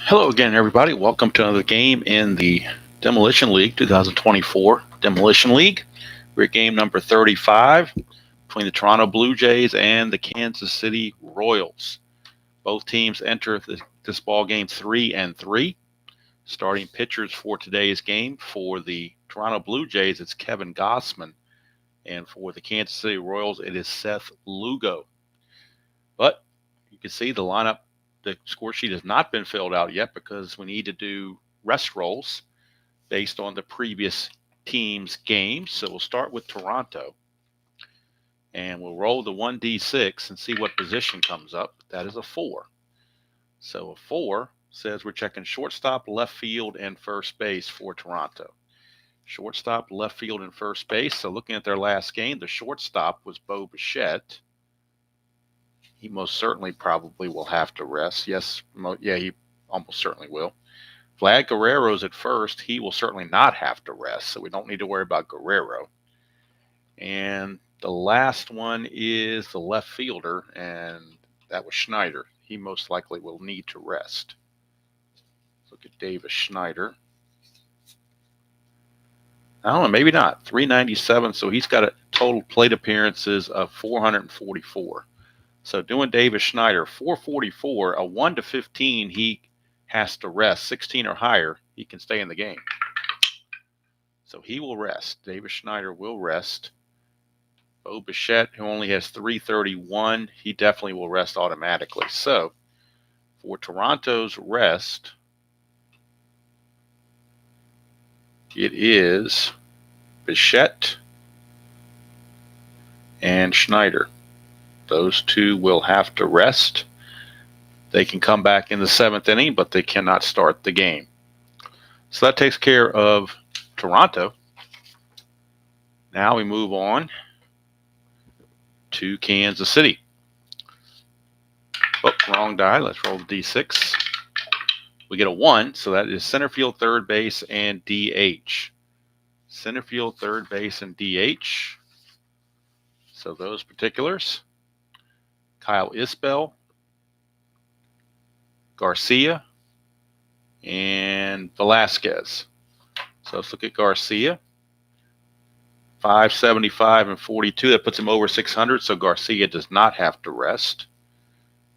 Hello again, everybody. Welcome to another game in the Demolition League 2024 Demolition League. We're at game number 35 between the Toronto Blue Jays and the Kansas City Royals. Both teams enter this ball game 3-3. Starting pitchers for today's game for the Toronto Blue Jays, it's Kevin Gausman, and for the Kansas City Royals, it is Seth Lugo. But you can see the lineup. The score sheet has not been filled out yet because we need to do rest rolls based on the previous team's games. So we'll start with Toronto, and we'll roll the 1d6 and see what position comes up. That is a 4. So a 4 says we're checking shortstop, left field, and first base for Toronto. Shortstop, left field, and first base. So looking at their last game, the shortstop was Bo Bichette. He most certainly probably will have to rest. Yes, he almost certainly will. Vlad Guerrero's at first. He will certainly not have to rest, so we don't need to worry about Guerrero. And the last one is the left fielder, and that was Schneider. He most likely will need to rest. Let's look at Davis Schneider. I don't know, maybe not. 397, so he's got a total plate appearances of 444. So doing Davis Schneider, 444, a 1-15, he has to rest. 16 or higher, he can stay in the game. So he will rest. Davis Schneider will rest. Bo Bichette, who only has 331, he definitely will rest automatically. So for Toronto's rest, it is Bichette and Schneider. Those two will have to rest. They can come back in the 7th inning, but they cannot start the game. So that takes care of Toronto. Now we move on to Kansas City. Oh, wrong die. Let's roll the D6. We get a 1, so that is center field, third base, and DH. Center field, third base, and DH. So those particulars. Kyle Isbell, Garcia, and Velasquez. So let's look at Garcia. 575 and 42. That puts him over 600, so Garcia does not have to rest.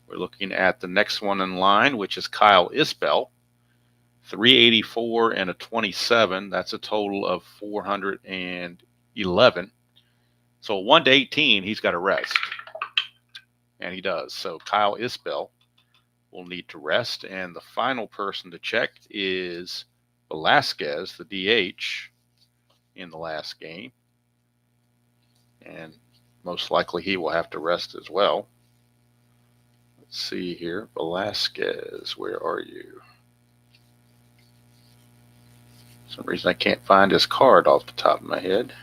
We're looking at the next one in line, which is Kyle Isbell. 384 and a 27. That's a total of 411. So 1-18, he's got to rest. And he does. So Kyle Isbell will need to rest. And the final person to check is Velasquez, the DH, in the last game. And most likely he will have to rest as well. Let's see here. Velasquez, where are you? For some reason I can't find his card off the top of my head.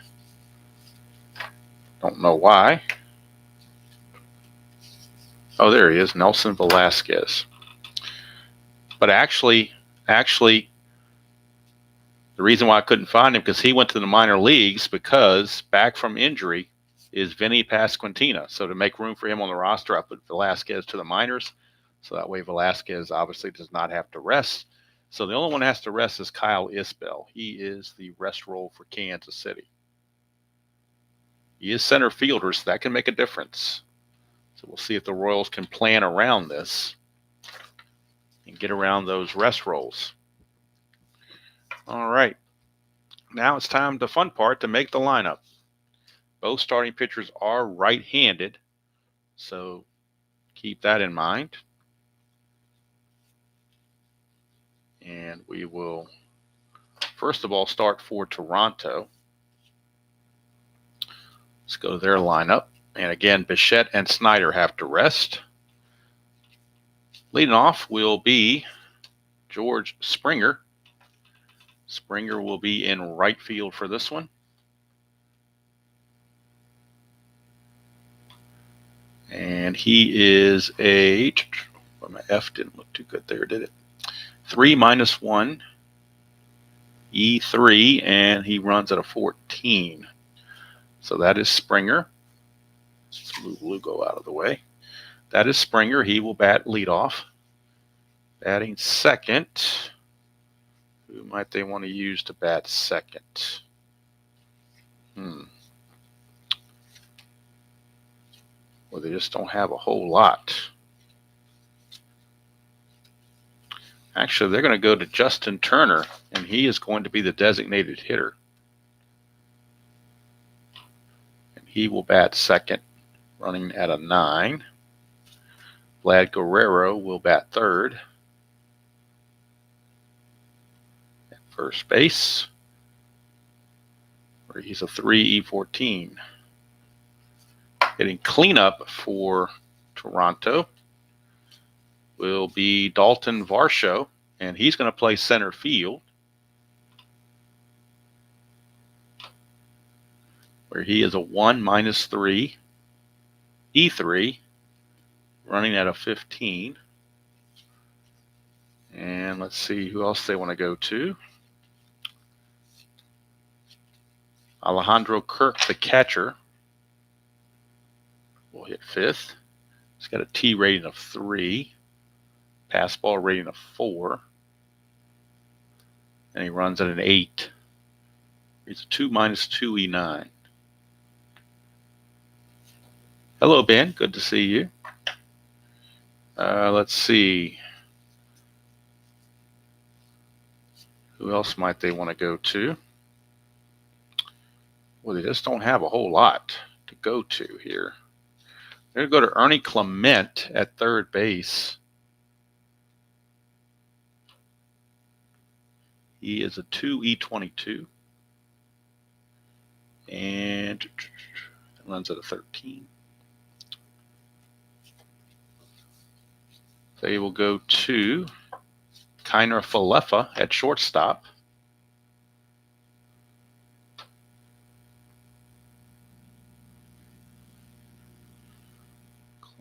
Don't know why. Oh, there he is, Nelson Velasquez. But actually, the reason why I couldn't find him because he went to the minor leagues because back from injury is Vinny Pasquantino. So to make room for him on the roster, I put Velasquez to the minors. So that way Velasquez obviously does not have to rest. So the only one that has to rest is Kyle Isbell. He is the rest role for Kansas City. He is center fielder, so that can make a difference. So we'll see if the Royals can plan around this and get around those rest rolls. All right. Now it's time, the fun part, to make the lineup. Both starting pitchers are right-handed, so keep that in mind. And we will, first of all, start for Toronto. Let's go to their lineup. And again, Bichette and Snyder have to rest. Leading off will be George Springer. Springer will be in right field for this one. And he is a, well, my F didn't look too good there, did it? 3-1, E3, and he runs at a 14. So that is Springer. Let's move Lugo out of the way. That is Springer. He will bat leadoff. Batting second. Who might they want to use to bat second? Well, they just don't have a whole lot. Actually, they're going to go to Justin Turner, and he is going to be the designated hitter. And he will bat second, running at a 9. Vlad Guerrero will bat third. At first base, where he's a 3 E14. Hitting cleanup for Toronto will be Dalton Varsho, and he's going to play center field, where he is a 1-3 E3, running at a 15. And let's see who else they want to go to. Alejandro Kirk, the catcher, will hit fifth. He's got a T rating of 3, pass ball rating of 4, and he runs at an 8. He's a 2-2 E9. Hello, Ben. Good to see you. Let's see. Who else might they want to go to? Well, they just don't have a whole lot to go to here. They're going to go to Ernie Clement at third base. He is a 2 E22. And runs at a 13. They will go to Kiner Falefa at shortstop.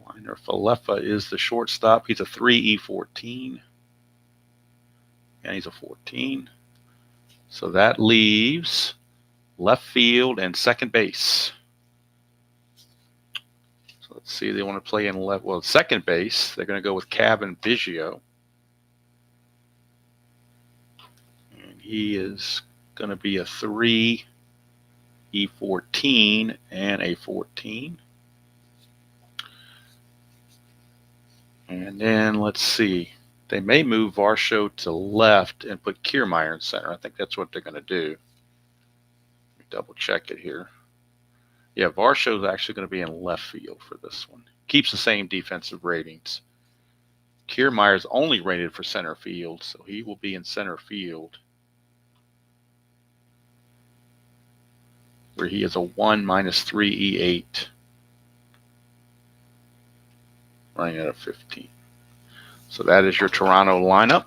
Kiner Falefa is the shortstop. He's a 3 E14. And he's a 14. So that leaves left field and second base. So let's see, they want to play in left. Well, second base, they're going to go with Kevin Biggio. And he is going to be a 3 E14 and a 14. And then let's see. They may move Varsho to left and put Kiermaier in center. I think that's what they're going to do. Let me double check it here. Yeah, Varsho is actually going to be in left field for this one. Keeps the same defensive ratings. Kiermaier is only rated for center field, so he will be in center field, where he is a 1-3 E8, running at a 15. So that is your Toronto lineup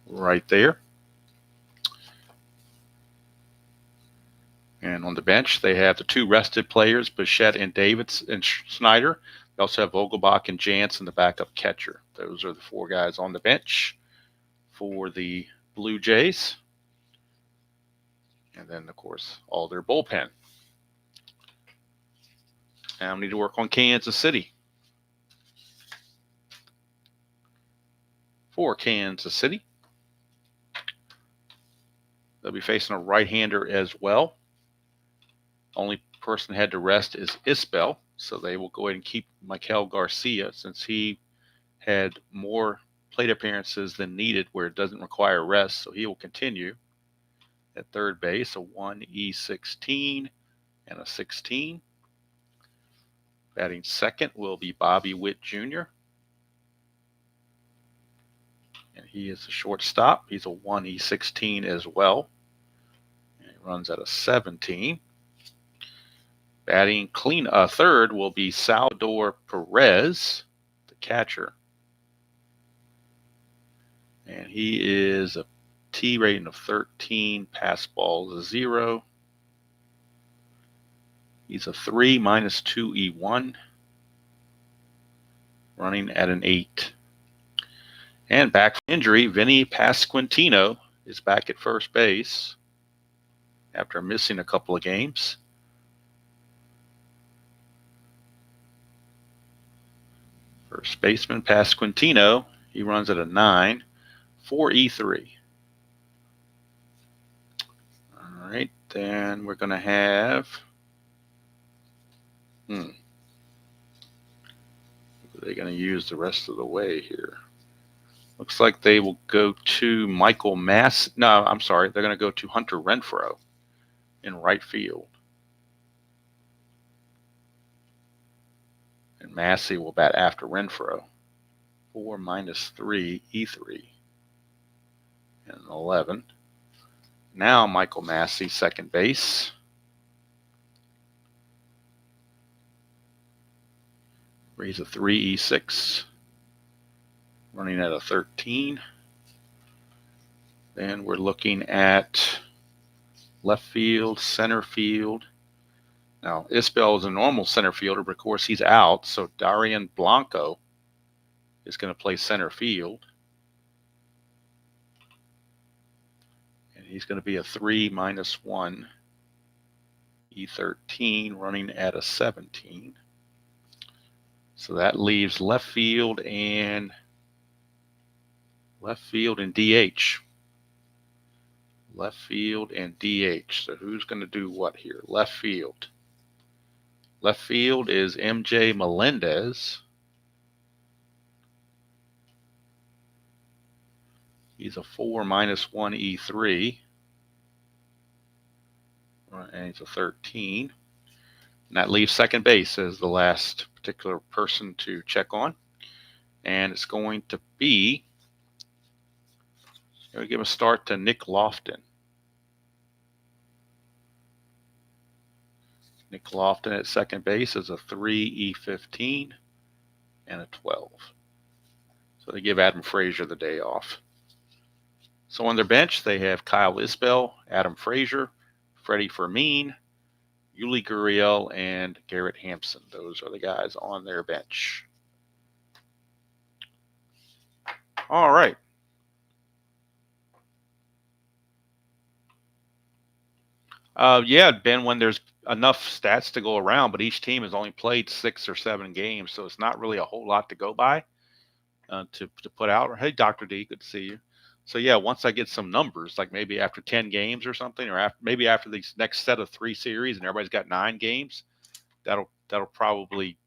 right there. And on the bench, they have the 2 rested players, Bichette and Davids and Snyder. They also have Vogelbach and Jansen, the backup catcher. Those are the 4 guys on the bench for the Blue Jays. And then, of course, all their bullpen. Now we need to work on Kansas City. For Kansas City, they'll be facing a right-hander as well. Only person had to rest is Isbell, so they will go ahead and keep Michael Garcia since he had more plate appearances than needed where it doesn't require rest, so he will continue at third base, a 1 E16 and a 16. Batting second will be Bobby Witt Jr., and he is a shortstop. He's a 1 E16 as well, and he runs at a 17. Batting third will be Salvador Perez, the catcher. And he is a T rating of 13, pass ball 0. He's a 3-2 E1, running at an 8. And back from injury, Vinny Pasquantino is back at first base after missing a couple of games. First baseman Pasquantino, he runs at a 9, 4E3. All right, then we're going to have, what are they going to use the rest of the way here? Looks like they will go to Michael Mass. No, I'm sorry. They're going to go to Hunter Renfroe in right field. And Massey will bat after Renfroe. 4 minus 3, E3. And 11. Now Michael Massey, second base. He's a 3, E6. Running at a 13. Then we're looking at left field, center field. Now, Isbell is a normal center fielder, but of course he's out. So Darian Blanco is going to play center field. And he's going to be a 3 minus 1, E13, running at a 17. So that leaves left field and DH. Left field and DH. So who's going to do what here? Left field. Left field is MJ Melendez. He's a 4 minus 1, E3. And he's a 13. And that leaves second base as the last particular person to check on. And it's going to be, going to give a start to Nick Lofton. Nick Lofton at second base is a 3, E15, and a 12. So they give Adam Frazier the day off. So on their bench, they have Kyle Isbell, Adam Frazier, Freddie Fermin, Yuli Gurriel, and Garrett Hampson. Those are the guys on their bench. All right. Yeah, Ben, when there's enough stats to go around, but each team has only played 6 or 7 games, so it's not really a whole lot to go by to put out. Hey, Dr. D, good to see you. So yeah, once I get some numbers, like maybe after 10 games or something, or maybe after these next set of 3 series and everybody's got 9 games, that'll probably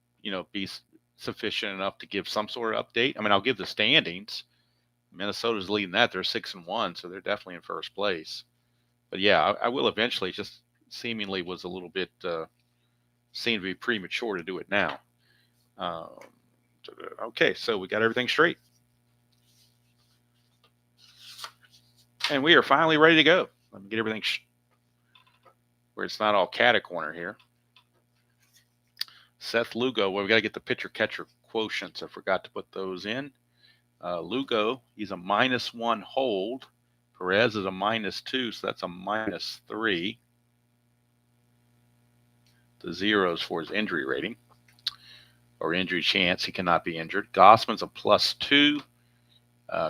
be sufficient enough to give some sort of update. I mean, I'll give the standings. Minnesota's leading that; they're 6-1, so they're definitely in first place. But yeah, I will eventually. Just seemingly was a little bit seemed to be premature to do it now. Okay, so we got everything straight. And we are finally ready to go. Let me get everything where it's not all cat corner here. Seth Lugo, well, we got to get the pitcher-catcher quotients. I forgot to put those in. Lugo, he's a -1 hold. Perez is a -2, so that's a -3. The zeros for his injury rating or injury chance. He cannot be injured. Gausman's a +2.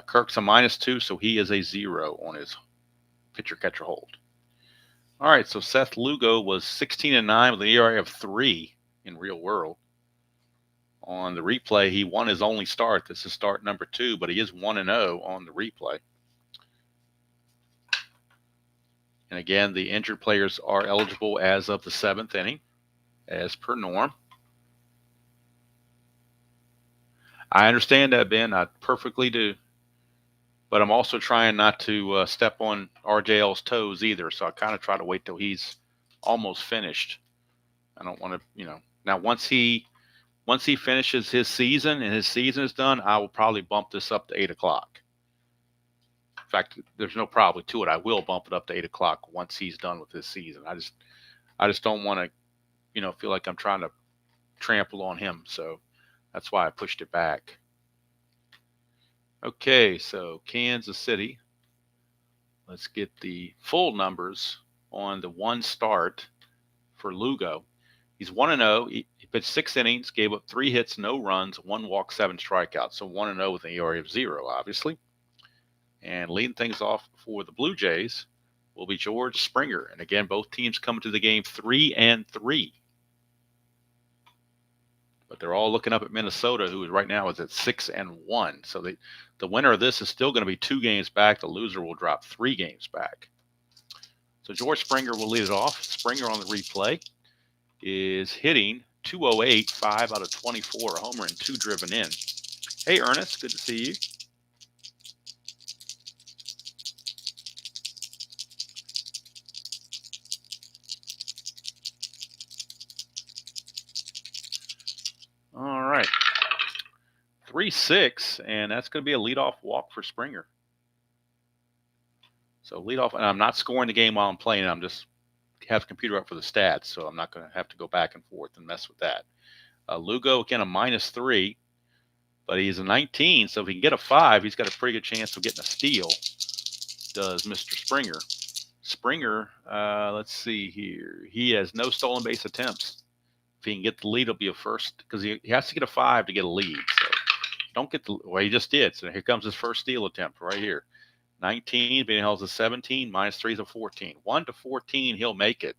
Kirk's a -2, so he is a 0 on his pitcher-catcher hold. All right, so Seth Lugo was 16-9 with an ERA of 3 in real world. On the replay, he won his only start. This is start number 2, but he is 1-0 on the replay. And again, the injured players are eligible as of the 7th inning, as per norm. I understand that, Ben. I perfectly do. But I'm also trying not to step on RJL's toes either. So I kind of try to wait till he's almost finished. I don't want to, Now, once he finishes his season and his season is done, I will probably bump this up to 8 o'clock. In fact, there's no probably to it. I will bump it up to 8 o'clock once he's done with his season. I just don't want to, feel like I'm trying to trample on him. So that's why I pushed it back. Okay, so Kansas City. Let's get the full numbers on the one start for Lugo. He's 1-0. He pitched 6 innings, gave up 3 hits, no runs, 1 walk, 7 strikeouts. So 1-0 with an ERA of 0, obviously. And leading things off for the Blue Jays will be George Springer. And again, both teams come to the game 3-3. But they're all looking up at Minnesota, who right now is at 6-1. So the winner of this is still going to be 2 games back. The loser will drop 3 games back. So George Springer will lead it off. Springer on the replay is hitting .208, 5 out of 24, a homer and 2 driven in. Hey, Ernest, good to see you. All right. 3-6, and that's going to be a leadoff walk for Springer. So leadoff, and I'm not scoring the game while I'm playing. I'm just have the computer up for the stats, so I'm not going to have to go back and forth and mess with that. Lugo, again, a -3, but he's a 19, so if he can get a 5, he's got a pretty good chance of getting a steal, does Mr. Springer. Springer, let's see here. He has no stolen base attempts. If he can get the lead, it'll be a first, because he has to get a 5 to get a lead. So don't get the, well, he just did. So here comes his first steal attempt right here. 19, being held as a 17, -3 is a 14. 1 to 14, he'll make it.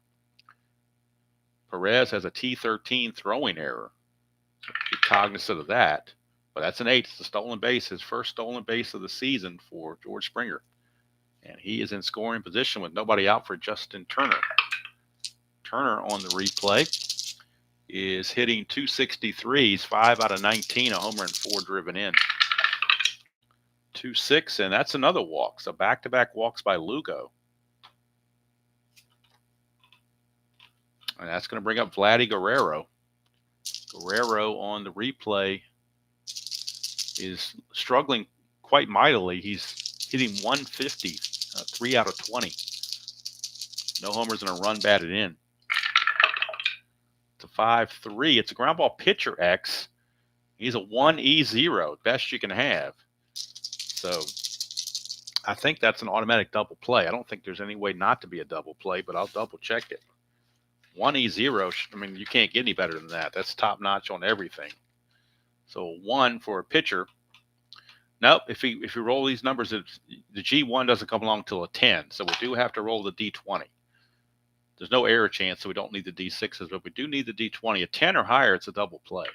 Perez has a T13 throwing error. So be cognizant of that. But that's an 8. It's a stolen base, his first stolen base of the season for George Springer. And he is in scoring position with nobody out for Justin Turner. Turner on the replay is hitting .263. He's 5 out of 19, a homer and 4 driven in. 2-6, and that's another walk. So back-to-back walks by Lugo. And that's going to bring up Vladdy Guerrero. Guerrero on the replay is struggling quite mightily. He's hitting .150, 3 out of 20. No homers and a run batted in. It's a 5-3. It's a ground ball pitcher X. He's a 1E0, best you can have. So I think that's an automatic double play. I don't think there's any way not to be a double play, but I'll double check it. 1E0, I mean, you can't get any better than that. That's top notch on everything. So 1 for a pitcher. Nope, if you roll these numbers, the G1 doesn't come along until a 10. So we do have to roll the D20. There's no error chance, so we don't need the D6s, but we do need the D20. A 10 or higher, it's a double play.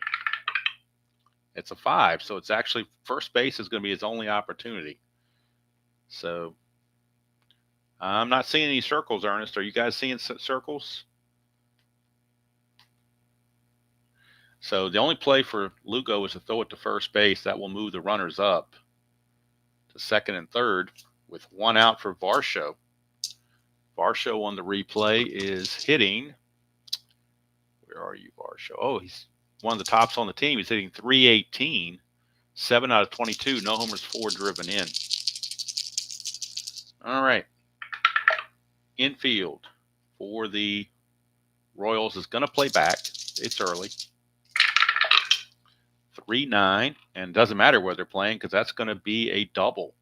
It's a 5, so it's actually first base is going to be his only opportunity. So I'm not seeing any circles, Ernest. Are you guys seeing circles? So the only play for Lugo is to throw it to first base. That will move the runners up to second and third with 1 out for Varsho. Varsho on the replay is hitting. Where are you, Varsho? Oh, he's one of the tops on the team. He's hitting .318, 7 out of 22. No homers, 4 driven in. All right. Infield for the Royals is going to play back. It's early. 3-9, and doesn't matter where they're playing because that's going to be a double.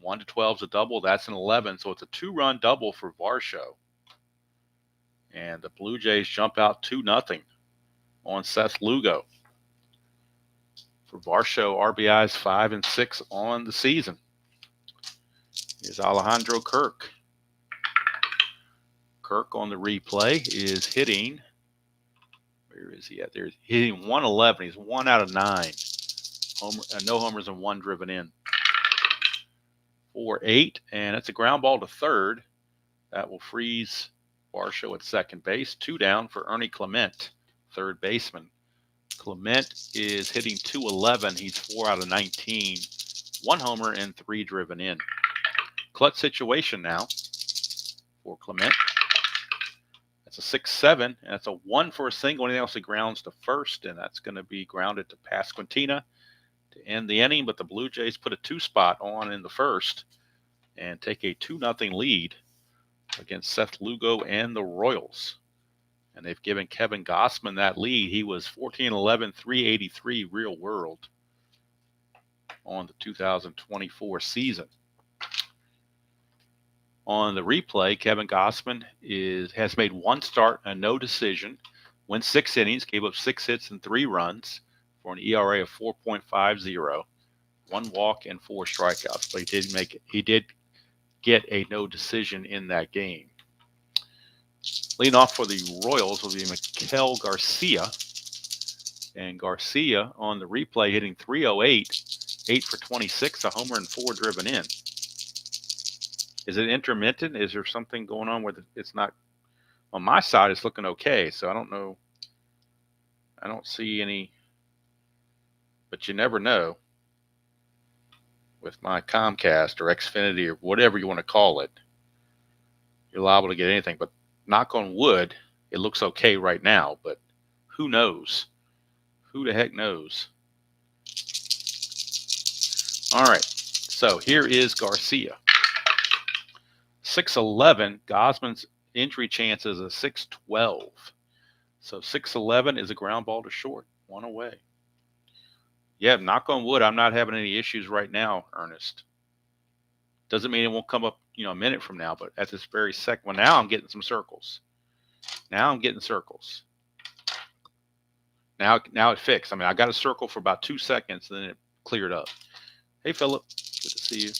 1 to 12 is a double. That's an 11, so it's a 2-run double for Varsho. And the Blue Jays jump out 2-0 on Seth Lugo. For Varsho, RBIs 5 and 6 on the season. Here's Alejandro Kirk. Kirk on the replay is hitting. Where is he at? There, hitting 111. He's 1 out of 9. No homers and 1 driven in. 4-8, and that's a ground ball to third. That will freeze Varsho at second base. 2 down for Ernie Clement, third baseman. Clement is hitting .211. He's 4 out of 19. 1 homer and 3 driven in. Clutch situation now for Clement. That's a 6-7, and that's a 1 for a single. Anything else, he grounds to first, and that's going to be grounded to Pasquintina to end the inning. But the Blue Jays put a 2-spot on in the first and take a 2-0 lead against Seth Lugo and the Royals. And they've given Kevin Gausman that lead. He was 14-11, 383 real world on the 2024 season. On the replay, Kevin Gausman has made 1 start and no decision, went 6 innings, gave up 6 hits and 3 runs for an ERA of 4.50, 1 walk and 4 strikeouts. But he did get a no decision in that game. Leading off for the Royals will be Miguel Garcia. And Garcia on the replay hitting 308, 8 for 26, a homer and 4 driven in. Is it intermittent? Is there something going on where it's not? On my side, it's looking okay, so I don't know. I don't see any, but you never know with my Comcast or Xfinity or whatever you want to call it. You're liable to get anything, but knock on wood, it looks okay right now, but who knows? Who the heck knows? All right, so here is Garcia. 6'11", Gausman's injury chances is a 6'12". So 6'11" is a ground ball to short, 1 away. Yeah, knock on wood, I'm not having any issues right now, Ernest. Doesn't mean it won't come up, a minute from now, but at this very second, well, now I'm getting some circles. Now I'm getting circles. Now it fixed. I mean, I got a circle for about 2 seconds, and then it cleared up. Hey, Philip, good to see you.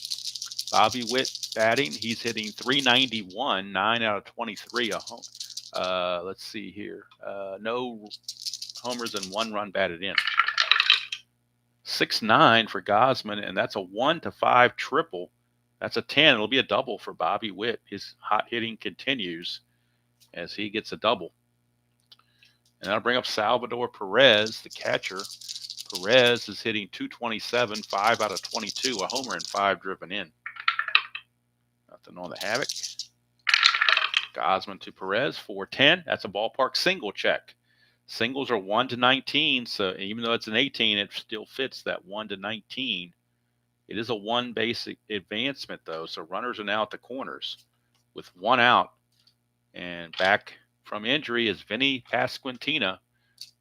Bobby Witt batting. He's hitting 391, 9 out of 23. Let's see here. No homers and 1 run batted in. 6-9 for Gausman, and that's a 1-5 triple. That's a 10. It'll be a double for Bobby Witt. His hot hitting continues as he gets a double. And that'll bring up Salvador Perez, the catcher. Perez is hitting 227, 5 out of 22, a homer and 5 driven in. Nothing on the havoc. Gausman to Perez, 410. That's a ballpark single check. Singles are 1-19, so even though it's an 18, it still fits that 1-19. It is a 1 basic advancement, though, so runners are now at the corners with 1 out. And back from injury is Vinny Pasquantino.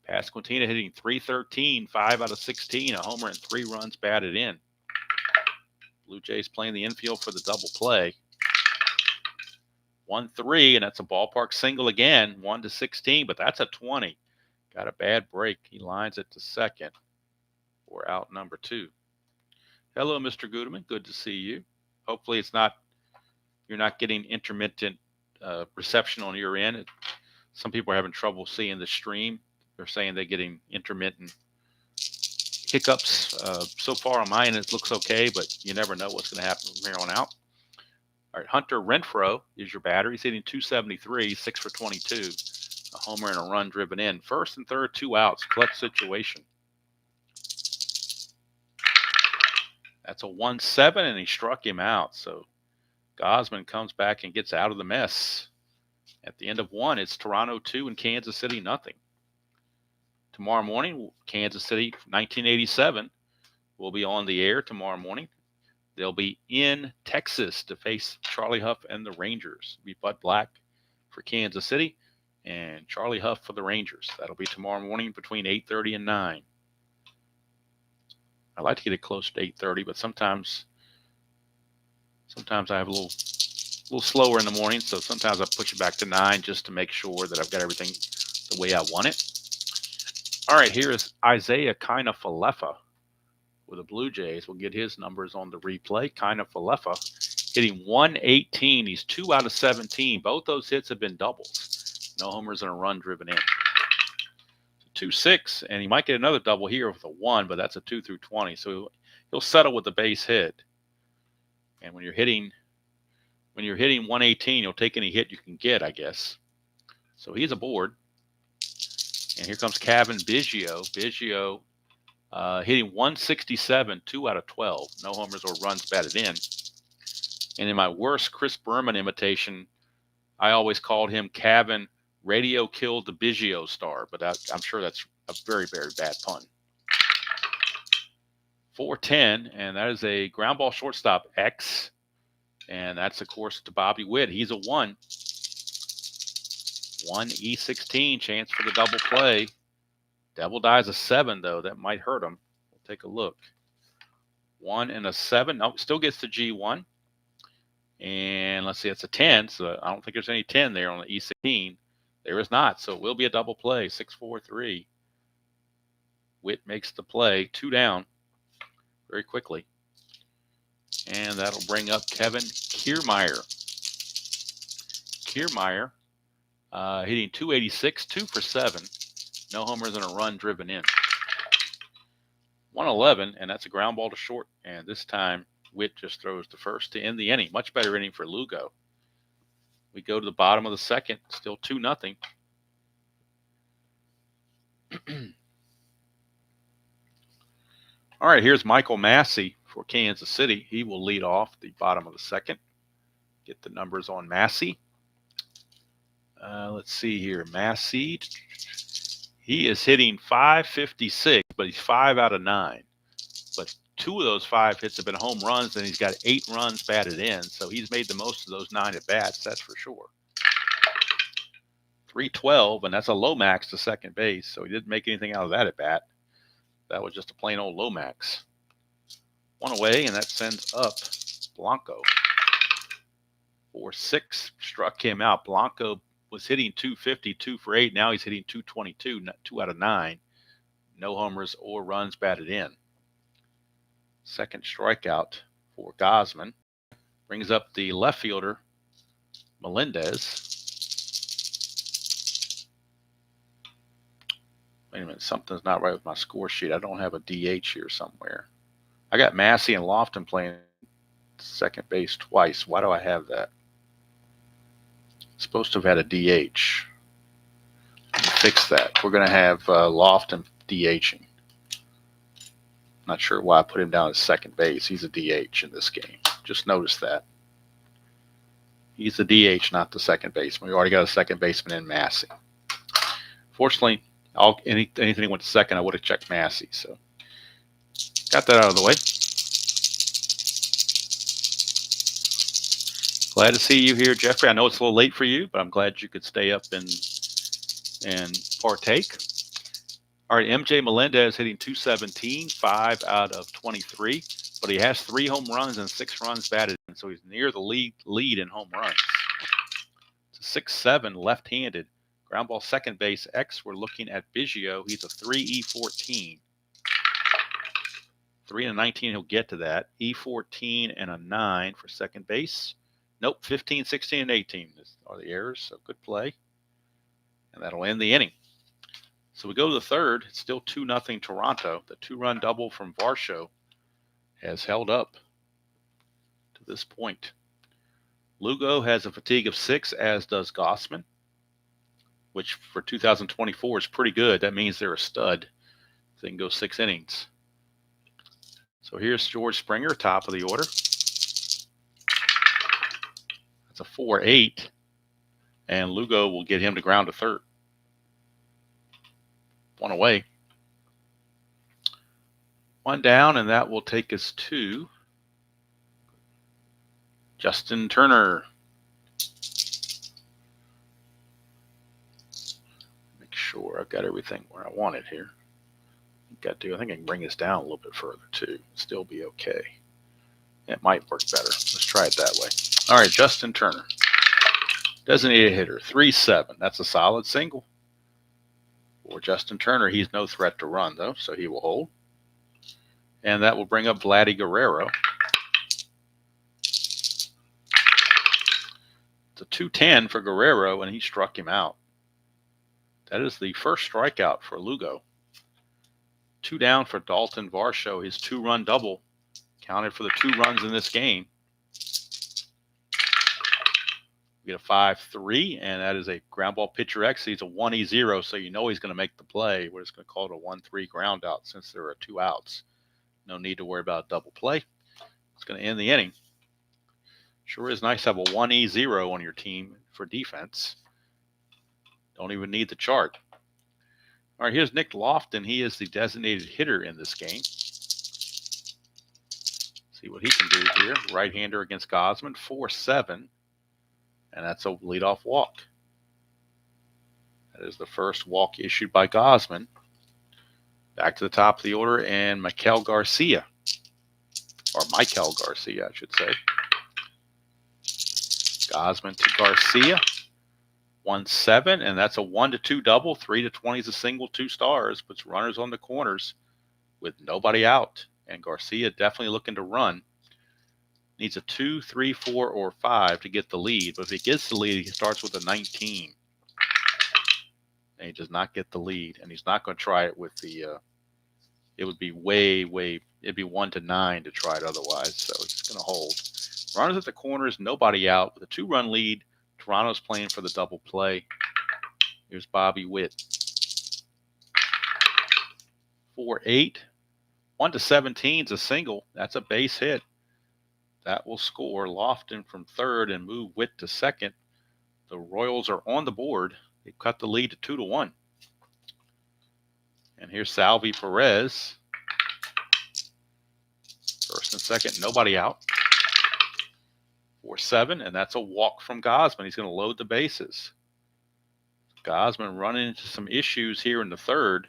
Pasquantino hitting 313, 5 out of 16, a homer and 3 runs batted in. Blue Jays playing the infield for the double play. 1-3, and that's a ballpark single again, 1-16, but that's a 20. Got a bad break. He lines it to second for out number 2. Hello, Mr. Gudeman. Good to see you. Hopefully you're not getting intermittent reception on your end. Some people are having trouble seeing the stream. They're saying they're getting intermittent hiccups. So far on my end, it looks okay, but you never know what's going to happen from here on out. All right, Hunter Renfroe is your batter. He's hitting 273, 6 for 22, a homer and a run driven in. First and third, 2 outs, clutch situation. That's a 1-7, and he struck him out. So Gausman comes back and gets out of the mess. At the end of 1, it's Toronto 2 and Kansas City nothing. Tomorrow morning, Kansas City 1987 will be on the air tomorrow morning. They'll be in Texas to face Charlie Huff and the Rangers. It'll be Bud Black for Kansas City and Charlie Huff for the Rangers. That'll be tomorrow morning between 8:30 and 9. I like to get it close to 8:30, but sometimes I have a little slower in the morning, so sometimes I push it back to 9 just to make sure that I've got everything the way I want it. All right, here is Isaiah Kiner-Falefa with the Blue Jays. We'll get his numbers on the replay. Kiner-Falefa hitting 118. He's 2 out of 17. Both those hits have been doubles. No homers and a run driven in. 2-6, and he might get another double here with a 1, but that's a 2 through 20. So he'll settle with the base hit. And when you're hitting 118, you'll take any hit you can get, I guess. So he's aboard. And here comes Kevin Biggio. Biggio hitting 167, 2 out of 12. No homers or runs batted in. And in my worst Chris Berman imitation, I always called him Kevin Radio Killed the Biggio Star, but I'm sure that's a very, very bad pun. 410, and that is a ground ball shortstop X. And that's, of course, to Bobby Witt. He's a 1. 1E16, chance for the double play. Devil dies a 7, though. That might hurt him. We'll take a look. 1 and a 7. No, still gets the G1. And let's see, it's a 10. So I don't think there's any 10 there on the E16. There is not. So it will be a double play. 6-4-3. Witt makes the play. 2 down very quickly. And that'll bring up Kevin Kiermaier. Kiermaier hitting 286, 2 for 7. No homers and a run driven in. 111, and that's a ground ball to short. And this time, Witt just throws the first to end the inning. Much better inning for Lugo. We go to the bottom of the second, still 2-0. All right, here's Michael Massey for Kansas City. He will lead off the bottom of the second. Get the numbers on Massey. Let's see here. Massey, he is hitting .556, but he's 5 out of 9. But 2 of those 5 hits have been home runs, and he's got 8 runs batted in. So he's made the most of those 9 at bats, that's for sure. 312, and that's a low max to second base. So he didn't make anything out of that at bat. That was just a plain old low max. 1 away, and that sends up Blanco. 4-6 struck him out. Blanco was hitting .250, 2 for 8. Now he's hitting .222, 2 out of 9. No homers or runs batted in. Second strikeout for Gausman. Brings up the left fielder, Melendez. Wait a minute, something's not right with my score sheet. I don't have a DH here somewhere. I got Massey and Lofton playing second base twice. Why do I have that? Supposed to have had a DH. Fix that. We're going to have Lofton DHing. Not sure why I put him down as second base. He's a DH in this game. Just notice that. He's the DH, not the second baseman. We already got a second baseman in Massey. Fortunately, anything went to second, I would have checked Massey. So got that out of the way. Glad to see you here, Jeffrey. I know it's a little late for you, but I'm glad you could stay up and partake. All right, MJ Melendez hitting .217, 5 out of 23, but he has 3 home runs and 6 runs batted in, so he's near the lead in home runs. It's a 6-7 left-handed. Ground ball second base X. We're looking at Biggio. He's a 3 E14. 3 and a 19, he'll get to that. E14 and a 9 for second base. Nope, 15, 16, and 18 are the errors, so good play. And that'll end the inning. So we go to the third. It's still 2-0 Toronto. The 2-run double from Varsho has held up to this point. Lugo has a fatigue of 6, as does Gausman, which for 2024 is pretty good. That means they're a stud. They can go 6 innings. So here's George Springer, top of the order. That's a 4-8, and Lugo will get him to ground to third. 1 away. 1 down, and that will take us to Justin Turner. Make sure I've got everything where I want it here. I think I can bring this down a little bit further too. Still be okay. It might work better. Let's try it that way. All right, Justin Turner. Designated hitter, 3-7. That's a solid single. For Justin Turner, he's no threat to run, though, so he will hold. And that will bring up Vladdy Guerrero. It's a 2-10 for Guerrero, and he struck him out. That is the first strikeout for Lugo. 2 down for Dalton Varsho. His 2-run double counted for the 2 runs in this game. We get a 5-3, and that is a ground ball pitcher X. He's a 1-E-0, so you know he's going to make the play. We're just going to call it a 1-3 ground out since there are 2 outs. No need to worry about a double play. It's going to end the inning. Sure is nice to have a 1-E-0 on your team for defense. Don't even need the chart. All right, here's Nick Lofton. He is the designated hitter in this game. See what he can do here. Right-hander against Gausman, 4-7. And that's a leadoff walk. That is the first walk issued by Gausman. Back to the top of the order, and Mikel Garcia. Or Michael Garcia, I should say. Gausman to Garcia. 1-7, and that's a 1-2 double. 3-20 is a single, 2 stars. Puts runners on the corners with nobody out. And Garcia definitely looking to run. Needs a 2, 3, 4, or 5 to get the lead. But if he gets the lead, he starts with a 19. and he does not get the lead. And he's not going to try it with the. It would be way. It'd be 1-9 to try it otherwise. So he's going to hold. Runners at the corners, nobody out with a 2-run lead. Toronto's playing for the double play. Here's Bobby Witt. 4-8. 1-17 is a single. That's a base hit. That will score Lofton from third and move Witt to second. The Royals are on the board. They cut the lead to 2-1. And here's Salvi Perez. First and second, nobody out. 4-7, and that's a walk from Gausman. He's going to load the bases. Gausman running into some issues here in the third.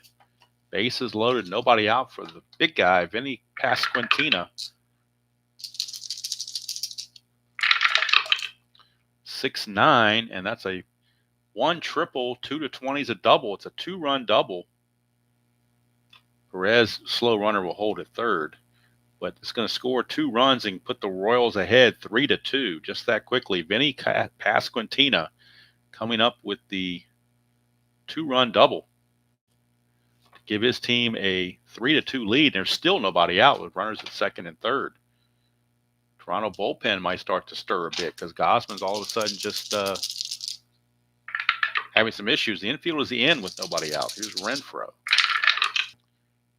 Bases loaded, nobody out for the big guy, Vinny Pasquantino. 6-9, and that's a 1 triple, 2-20 is a double. It's a 2-run double. Perez, slow runner, will hold at third, but it's going to score 2 runs and put the Royals ahead 3-2 just that quickly. Vinny Pasquantino coming up with the 2-run double to give his team a 3-2 lead. There's still nobody out with runners at second and third. Toronto bullpen might start to stir a bit because Gausman's all of a sudden just having some issues. The infield is the in with nobody out. Here's Renfroe.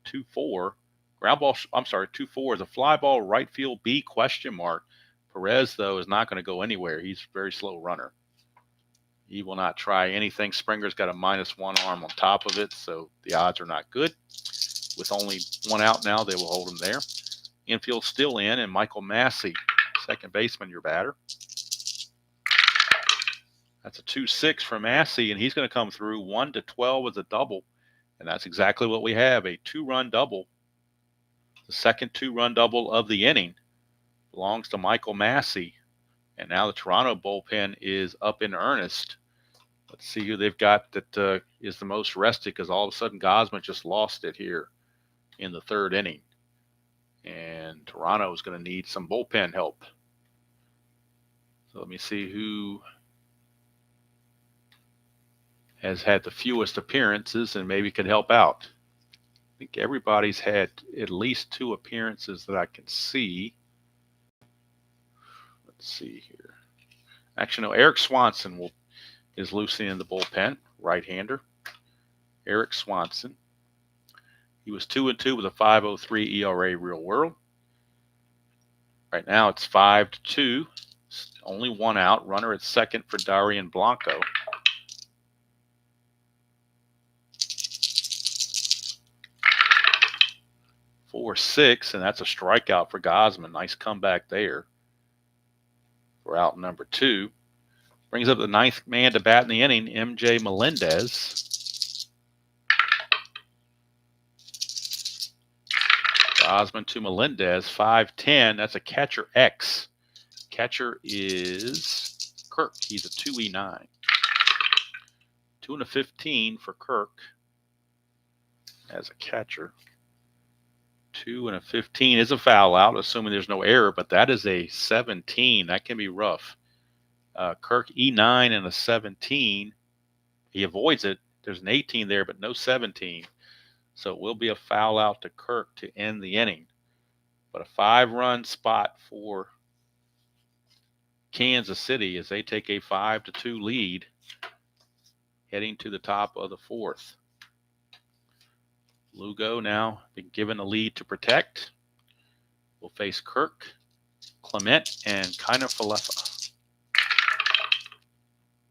2-4. Ground ball, 2-4 is a fly ball, right field, B question mark. Perez, though, is not going to go anywhere. He's a very slow runner. He will not try anything. Springer's got a -1 arm on top of it, so the odds are not good. With only 1 out now, they will hold him there. Infield still in, and Michael Massey, second baseman, your batter. That's a 2-6 for Massey, and he's going to come through 1-12 as a double, and that's exactly what we have, a 2-run double. The second 2-run double of the inning belongs to Michael Massey, and now the Toronto bullpen is up in earnest. Let's see who they've got that is the most rested, because all of a sudden Gausman just lost it here in the third inning. And Toronto is going to need some bullpen help. So let me see who has had the fewest appearances and maybe can help out. I think everybody's had at least 2 appearances that I can see. Let's see here. Actually, no, Eric Swanson is loosely in the bullpen, right-hander. Eric Swanson. He was 2-2 with a 5.03 ERA real world. Right now it's 5-2. Only 1 out. Runner at second for Darian Blanco. Four, 6, and that's a strikeout for Gausman. Nice comeback there for out number 2. Brings up the 9th man to bat in the inning, MJ Melendez. Gausman to Melendez, 5-10. That's a catcher X. Catcher is Kirk. He's a 2E9. 2-15 for Kirk as a catcher. 2-15 is a foul out, assuming there's no error, but that is a 17. That can be rough. Kirk E9 and a 17. He avoids it. There's an 18 there, but no 17. So it will be a foul out to Kirk to end the inning. But a 5-run spot for Kansas City as they take a 5-2 lead heading to the top of the 4th. Lugo now been given a lead to protect. Will face Kirk, Clement, and Kiner Falefa.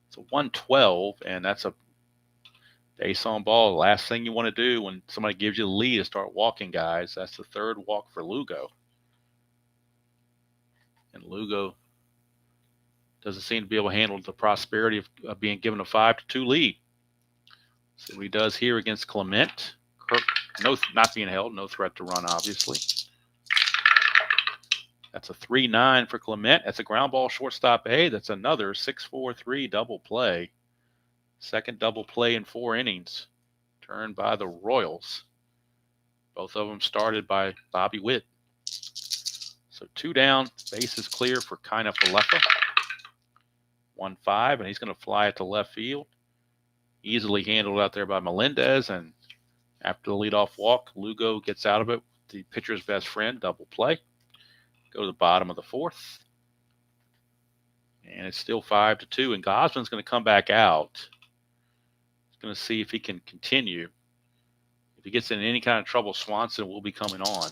It's a 112, and that's a base on ball. The last thing you want to do when somebody gives you the lead is start walking guys. That's the 3rd walk for Lugo. And Lugo doesn't seem to be able to handle the prosperity of being given a 5-2 lead. See what he does here against Clement. Kirk, not being held, no threat to run, obviously. That's a 3-9 for Clement. That's a ground ball shortstop A. That's another 6-4-3 double play. Second double play in 4 innings. Turned by the Royals. Both of them started by Bobby Witt. So 2 down, base is clear for Kiner Falefa. 1-5, and he's going to fly it to left field. Easily handled out there by Melendez, and after the leadoff walk, Lugo gets out of it. The pitcher's best friend, double play. Go to the bottom of the fourth. And it's still 5-2, and Gausman's going to come back out. He's going to see if he can continue. If he gets in any kind of trouble, Swanson will be coming on.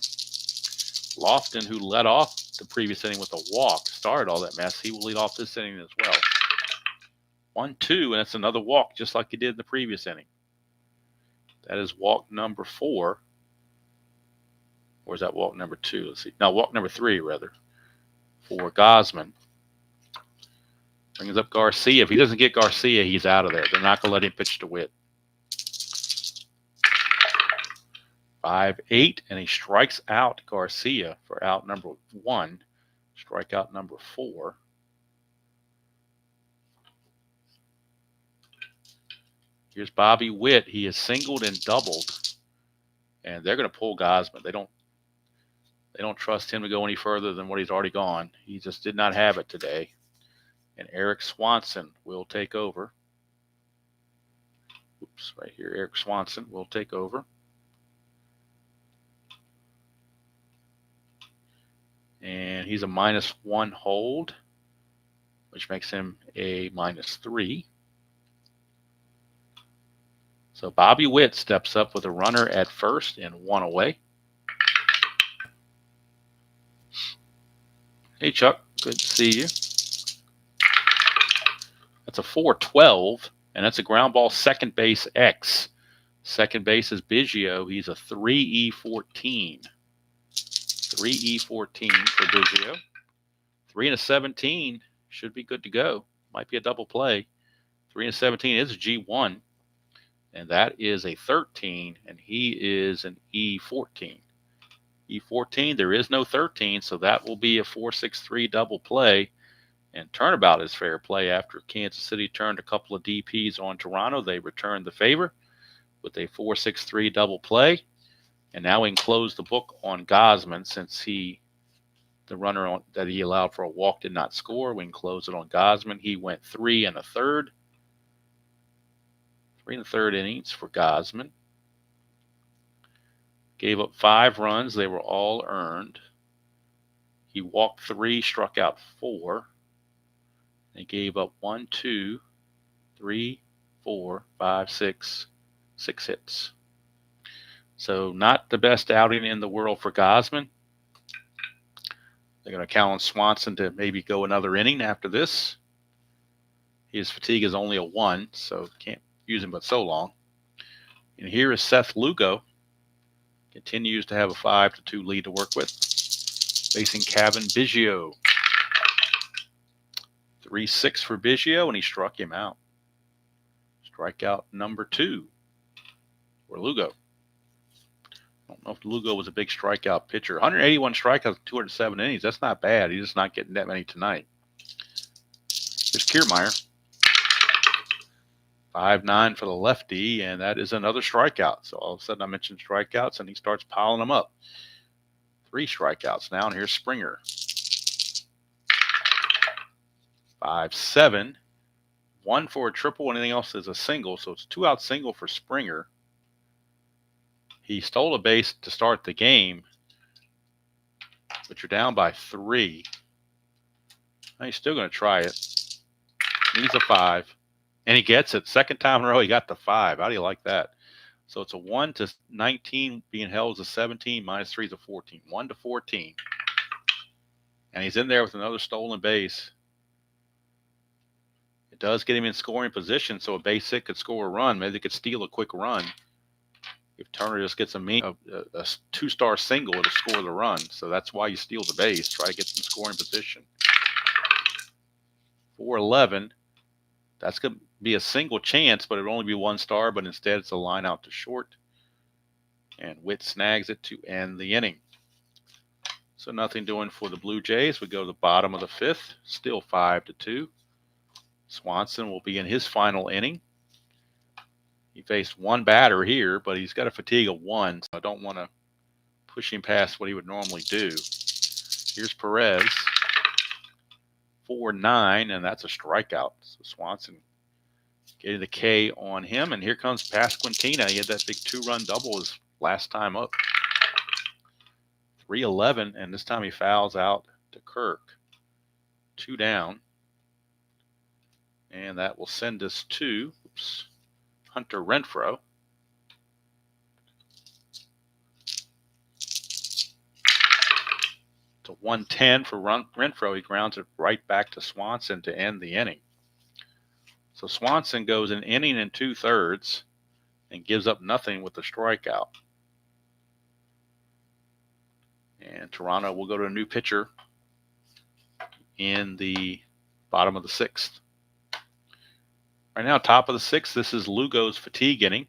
Lofton, who led off the previous inning with a walk, started all that mess. He will lead off this inning as well. 1-2, and it's another walk just like he did in the previous inning. That is walk number 4. Or is that walk number 2? Let's see. No, walk number 3, rather, for Gausman. Brings up Garcia. If he doesn't get Garcia, he's out of there. They're not going to let him pitch to Witt. 5-8, and he strikes out Garcia for out number 1. Strikeout number 4. Here's Bobby Witt. He is singled and doubled, and they're going to pull Gausman. They don't trust him to go any further than what he's already gone. He just did not have it today. And Eric Swanson will take over. Oops, right here. Eric Swanson will take over. And he's a -1 hold, which makes him a -3. So Bobby Witt steps up with a runner at first and 1 away. Hey, Chuck. Good to see you. That's a 4-12, and that's a ground ball second base X. Second base is Biggio. He's a 3E14. 3E14 for Biggio. 3-17 should be good to go. Might be a double play. 3-17 is a G1, and that is a 13, and he is an E14. E14, there is no 13, so that will be a 4-6-3 double play. And turnabout is fair play. After Kansas City turned a couple of DPs on Toronto, they returned the favor with a 4-6-3 double play. And now we can close the book on Gausman since the runner that he allowed for a walk did not score. We can close it on Gausman. He went 3 1/3. 3 1/3 innings for Gausman. Gave up 5 runs. They were all earned. He walked 3, struck out 4. They gave up 1, 2, 3, 4, 5, 6 hits. So not the best outing in the world for Gausman. They're going to count on Swanson to maybe go another inning after this. His fatigue is only a 1, so can't use him but so long. And here is Seth Lugo. Continues to have a 5-2 lead to work with. Facing Kevin Biggio. 3-6 for Biggio, and he struck him out. Strikeout number 2 for Lugo. I don't know if Lugo was a big strikeout pitcher. 181 strikeouts, 207 innings. That's not bad. He's just not getting that many tonight. Here's Kiermaier. 5-9 for the lefty, and that is another strikeout. So all of a sudden I mentioned strikeouts, and he starts piling them up. 3 strikeouts now, and here's Springer. 5-7. 1 for a triple, anything else is a single. So it's 2-out single for Springer. He stole a base to start the game, but you're down by 3. Now he's still going to try it. Needs a 5, and he gets it. Second time in a row, he got the 5. How do you like that? So it's a 1-19 being held as a 17, -3 is a 14. 1-14. And he's in there with another stolen base. It does get him in scoring position, so a base hit could score a run. Maybe they could steal a quick run. If Turner just gets a 2-star single, it'll score the run. So that's why you steal the base. Try to get in scoring position. 4-11. That's going to be a single chance, but it'll only be 1 star. But instead, it's a line out to short. And Witt snags it to end the inning. So nothing doing for the Blue Jays. We go to the bottom of the 5th. Still 5-2. Swanson will be in his final inning. He faced 1 batter here, but he's got a fatigue of 1, so I don't want to push him past what he would normally do. Here's Perez. 4-9, and that's a strikeout. So Swanson Getting the K on him, and here comes Pasquintina. He had that big 2-run double his last time up. 3-11, and this time he fouls out to Kirk. 2 down. And that will send us to Hunter Renfro. To 110 for Renfro. He grounds it right back to Swanson to end the inning. So Swanson goes an inning and 2/3 and gives up nothing with the strikeout. And Toronto will go to a new pitcher in the bottom of the 6th. Right now, top of the 6th, this is Lugo's fatigue inning.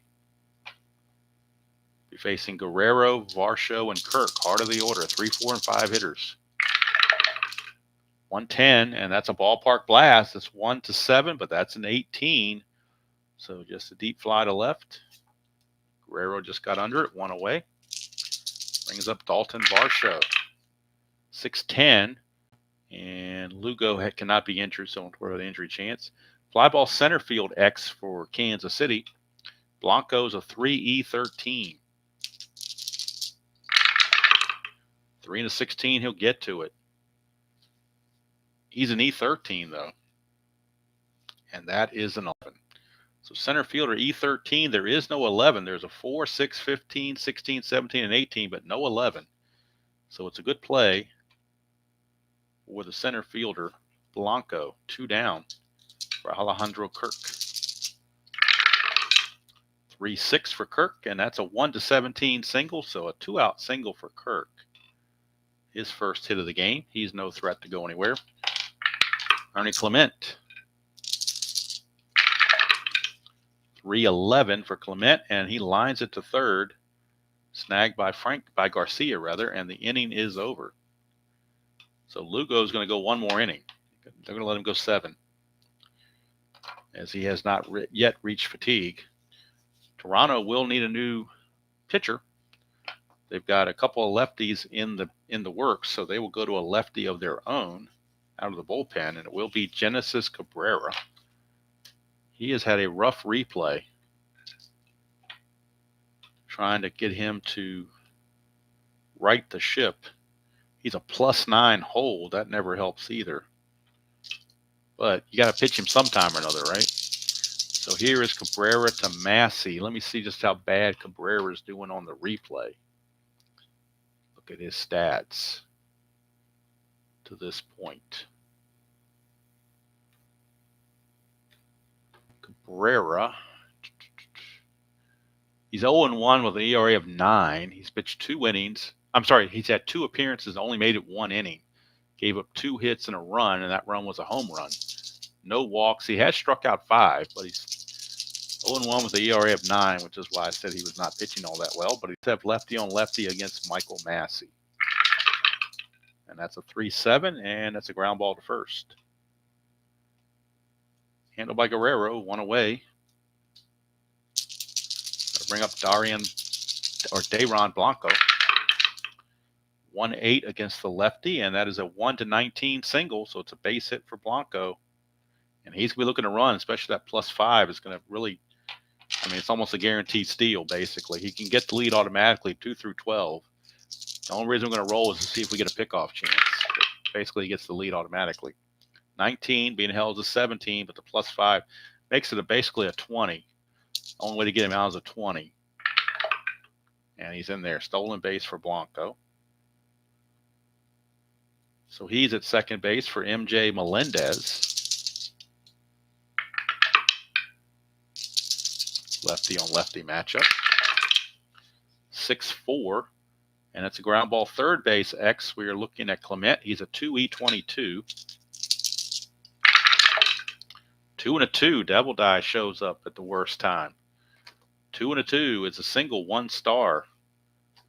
Be facing Guerrero, Varsho, and Kirk. Heart of the order, 3, 4, and 5 hitters. 110, and that's a ballpark blast. It's 1-7, but that's an 18. So just a deep fly to left. Guerrero just got under it, 1 away. Brings up Dalton Varsho. 6-10, and Lugo cannot be injured, so don't worry about the injury chance. Fly ball center field X for Kansas City. Blanco's a 3E13. 3-16, he'll get to it. He's an E13, though. And that is an 11. So center fielder E13, there is no 11. There's a 4, 6, 15, 16, 17, and 18, but no 11. So it's a good play for the center fielder, Blanco. 2 down for Alejandro Kirk. 3-6 for Kirk, and that's a 1-17 single, so a 2-out single for Kirk. His first hit of the game. He's no threat to go anywhere. Ernie Clement. 3-11 for Clement, and he lines it to third. Snagged by Garcia, and the inning is over. So Lugo's going to go 1 more inning. They're going to let him go 7, as he has not yet reached fatigue. Toronto will need a new pitcher. They've got a couple of lefties in the works, so they will go to a lefty of their own out of the bullpen, and it will be Genesis Cabrera. He has had a rough replay, trying to get him to right the ship. He's a +9 hold. That never helps either. But you got to pitch him sometime or another, right? So here is Cabrera to Massey. Let me see just how bad Cabrera is doing on the replay. Look at his stats to this point. Cabrera, he's 0-1 with an ERA of 9. He's pitched 2 innings. He's had 2 appearances, only made it 1 inning. Gave up 2 hits and a run, and that run was a home run. No walks. He has struck out 5, but he's 0-1 with an ERA of 9, which is why I said he was not pitching all that well. But he's had lefty on lefty against Michael Massey. And that's a 3-7, and that's a ground ball to first. Handled by Guerrero, 1 away. Got to bring up Dayron Blanco. 1-8 against the lefty, and that is a 1-19 single, so it's a base hit for Blanco. And he's going to be looking to run, especially that +5 is going to really, it's almost a guaranteed steal, basically. He can get the lead automatically 2 through 12. The only reason we're going to roll is to see if we get a pickoff chance. But basically, he gets the lead automatically. 19 being held as a 17, but the +5 makes it basically a 20. The only way to get him out is a 20. And he's in there. Stolen base for Blanco. So he's at second base for MJ Melendez. Lefty on lefty matchup. 6-4. And it's a ground ball third base X. We are looking at Clement. He's a 2E22. 2-2. Devil Die shows up at the worst time. 2-2 is a single 1 star.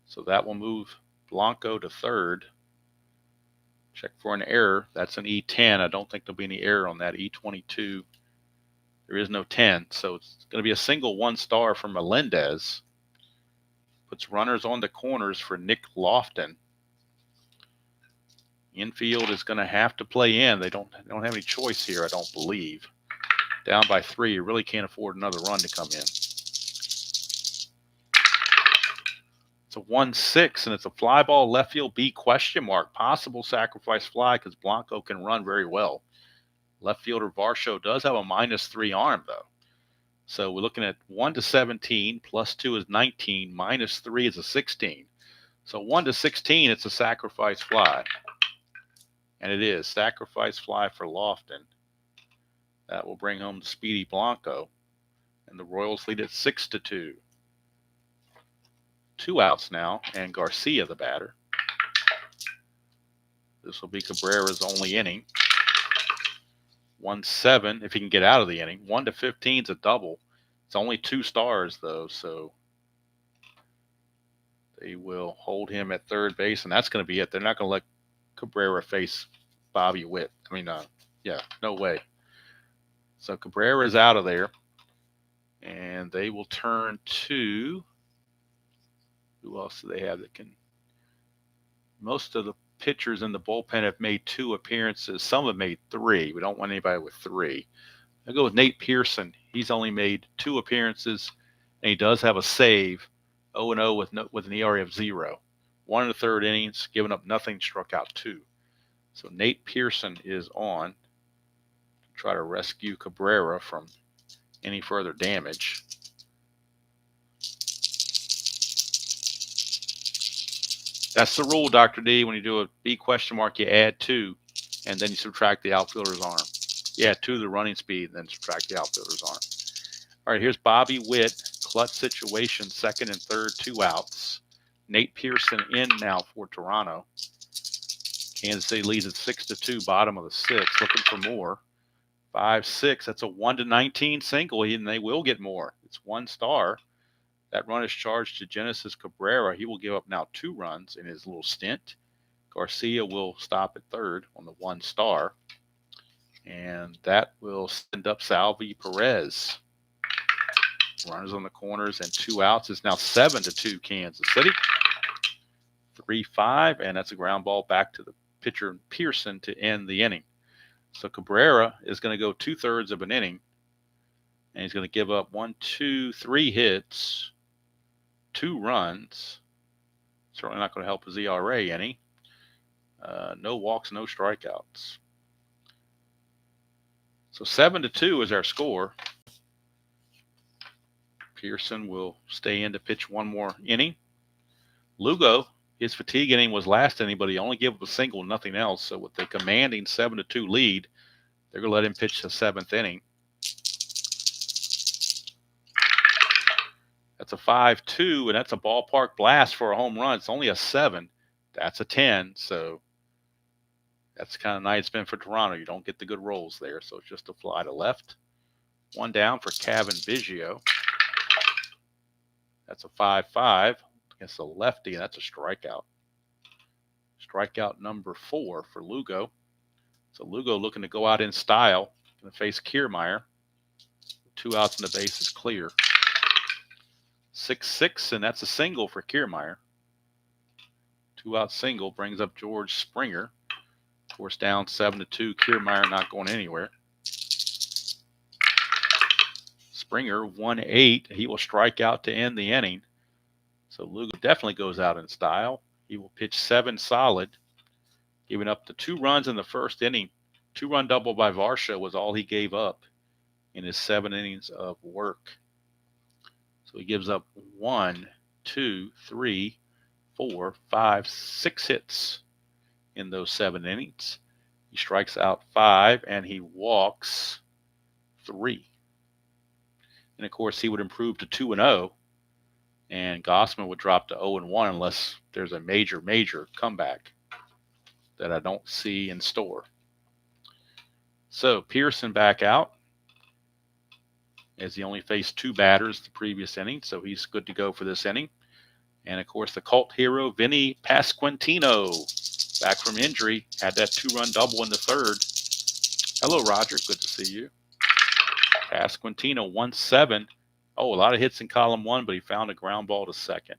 So that will move Blanco to third. Check for an error. That's an E10. I don't think there'll be any error on that. E22. There is no 10. So it's going to be a single 1 star for Melendez. Puts runners on the corners for Nick Lofton. Infield is going to have to play in. They don't have any choice here, I don't believe. Down by 3. You really can't afford another run to come in. It's a 1-6, and it's a fly ball left field B question mark. Possible sacrifice fly because Blanco can run very well. Left fielder Varsho does have a -3 arm, though. So we're looking at 1-17, +2 is 19, -3 is a 16. So 1-16, it's a sacrifice fly. And it is. Sacrifice fly for Lofton. That will bring home the speedy Blanco. And the Royals lead at 6-2. 2 outs now, and Garcia the batter. This will be Cabrera's only inning. 1-7 if he can get out of the inning. 1-15 is a double. It's only 2 stars, though, so they will hold him at third base, and that's going to be it. They're not going to let Cabrera face Bobby Witt. No way. So Cabrera is out of there, and they will turn to, who else do they have that can? Most of the pitchers in the bullpen have made 2 appearances. Some have made 3. We don't want anybody with 3. I'll go with Nate Pearson. He's only made 2 appearances, and he does have a save, 0-0 with an ERA of 0. 1 1/3 innings, giving up nothing, struck out 2. So Nate Pearson is on to try to rescue Cabrera from any further damage. That's the rule, Dr. D. When you do a B question mark, you add 2, and then you subtract the outfielder's arm. You add 2 to the running speed, and then subtract the outfielder's arm. All right, here's Bobby Witt. Clutch situation, 2nd and 3rd, 2 outs. Nate Pearson in now for Toronto. Kansas City leads at 6-2, bottom of the 6th, looking for more. 5-6, that's a 1-19 single, and they will get more. It's 1 star. That run is charged to Genesis Cabrera. He will give up now 2 runs in his little stint. Garcia will stop at third on the 1 star. And that will send up Salvi Perez. Runners on the corners and 2 outs. It's now 7-2 Kansas City. 3-5, and that's a ground ball back to the pitcher Pearson to end the inning. So Cabrera is going to go 2/3 of an inning, and he's going to give up 3 hits, 2 runs. Certainly not going to help his ERA any. No walks, no strikeouts. So 7-2 is our score. Pearson will stay in to pitch 1 more inning. Lugo, his fatigue inning was last inning, but he only gave up a single, nothing else. So with the commanding 7-2 lead, they're going to let him pitch the 7th inning. That's a 5-2, and that's a ballpark blast for a home run. It's only a 7. That's a 10, so that's the kind of night it's been for Toronto. You don't get the good rolls there, so it's just a fly to left. 1 down for Kevin Biggio. That's a 5-5 against a lefty, and that's a strikeout. Strikeout number 4 for Lugo. So Lugo looking to go out in style. Going to face Kiermaier. 2 outs and the base is clear. 6-6, and that's a single for Kiermaier. 2-out single brings up George Springer. Of course, down 7-2. Kiermaier not going anywhere. Springer 1-8. He will strike out to end the inning. So Lugo definitely goes out in style. He will pitch 7 solid, giving up the 2 runs in the first inning. 2-run double by Varsho was all he gave up in his 7 innings of work. So he gives up 1, 2, 3, 4, 5, 6 hits in those 7 innings. He strikes out 5 and he walks 3. And of course, he would improve to 2-0, and Gausman would drop to 0-1 unless there's a major comeback that I don't see in store. So Pearson back out, as he only faced 2 batters the previous inning, so he's good to go for this inning. And of course, the cult hero Vinny Pasquantino, back from injury, had that 2-run double in the 3rd. Hello, Roger. Good to see you. Pasquantino 1-7. Oh, a lot of hits in column 1, but he found a ground ball to second.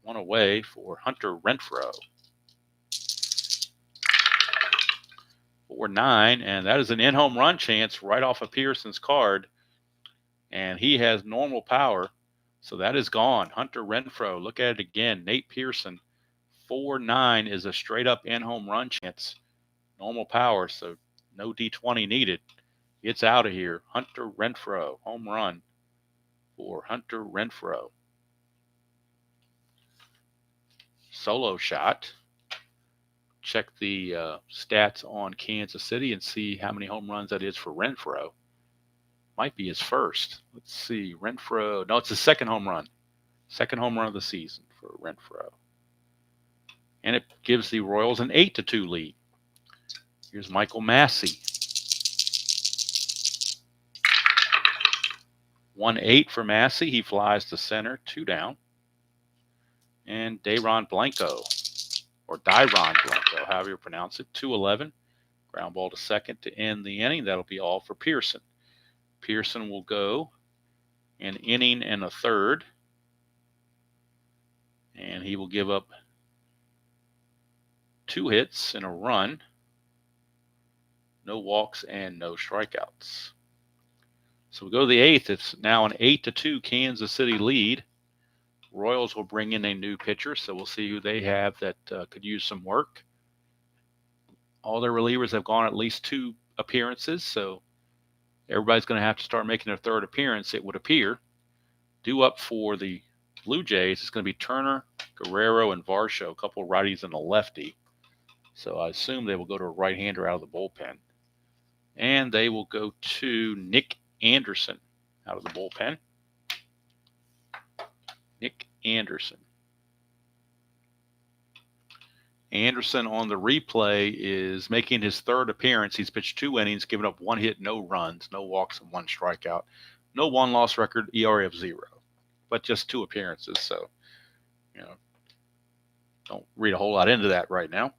1 away for Hunter Renfroe. 4-9, and that is an in-home run chance right off of Pearson's card, and he has normal power, so that is gone. Hunter Renfroe, look at it again. Nate Pearson, 4-9 is a straight-up in-home run chance. Normal power, so no D20 needed. It's out of here. Hunter Renfroe, home run for Hunter Renfroe. Solo shot. Check the stats on Kansas City and see how many home runs that is for Renfroe. Might be his first. Let's see. Renfroe. No, it's his second home run. Second home run of the season for Renfroe. And it gives the Royals an 8-2 lead. Here's Michael Massey. 1-8 for Massey. He flies to center, 2 down. And Dayron Blanco, or Dayron Blanco, however you pronounce it, 2-11. Ground ball to second to end the inning. That'll be all for Pearson. Pearson will go an inning and a third. And he will give up 2 hits and a run. No walks and no strikeouts. So we go to the 8th. It's now an 8-2 Kansas City lead. Royals will bring in a new pitcher, so we'll see who they have that could use some work. All their relievers have gone at least 2 appearances, so everybody's going to have to start making their third appearance, it would appear. Due up for the Blue Jays, it's going to be Turner, Guerrero, and Varsho, a couple of righties and a lefty. So I assume they will go to a right-hander out of the bullpen. And they will go to Nick Anderson out of the bullpen. Nick Anderson. Anderson on the replay is making his third appearance. He's pitched 2 innings, given up 1 hit, no runs, no walks, and 1 strikeout. No one-loss record, ERA of 0. But just 2 appearances, so, don't read a whole lot into that right now.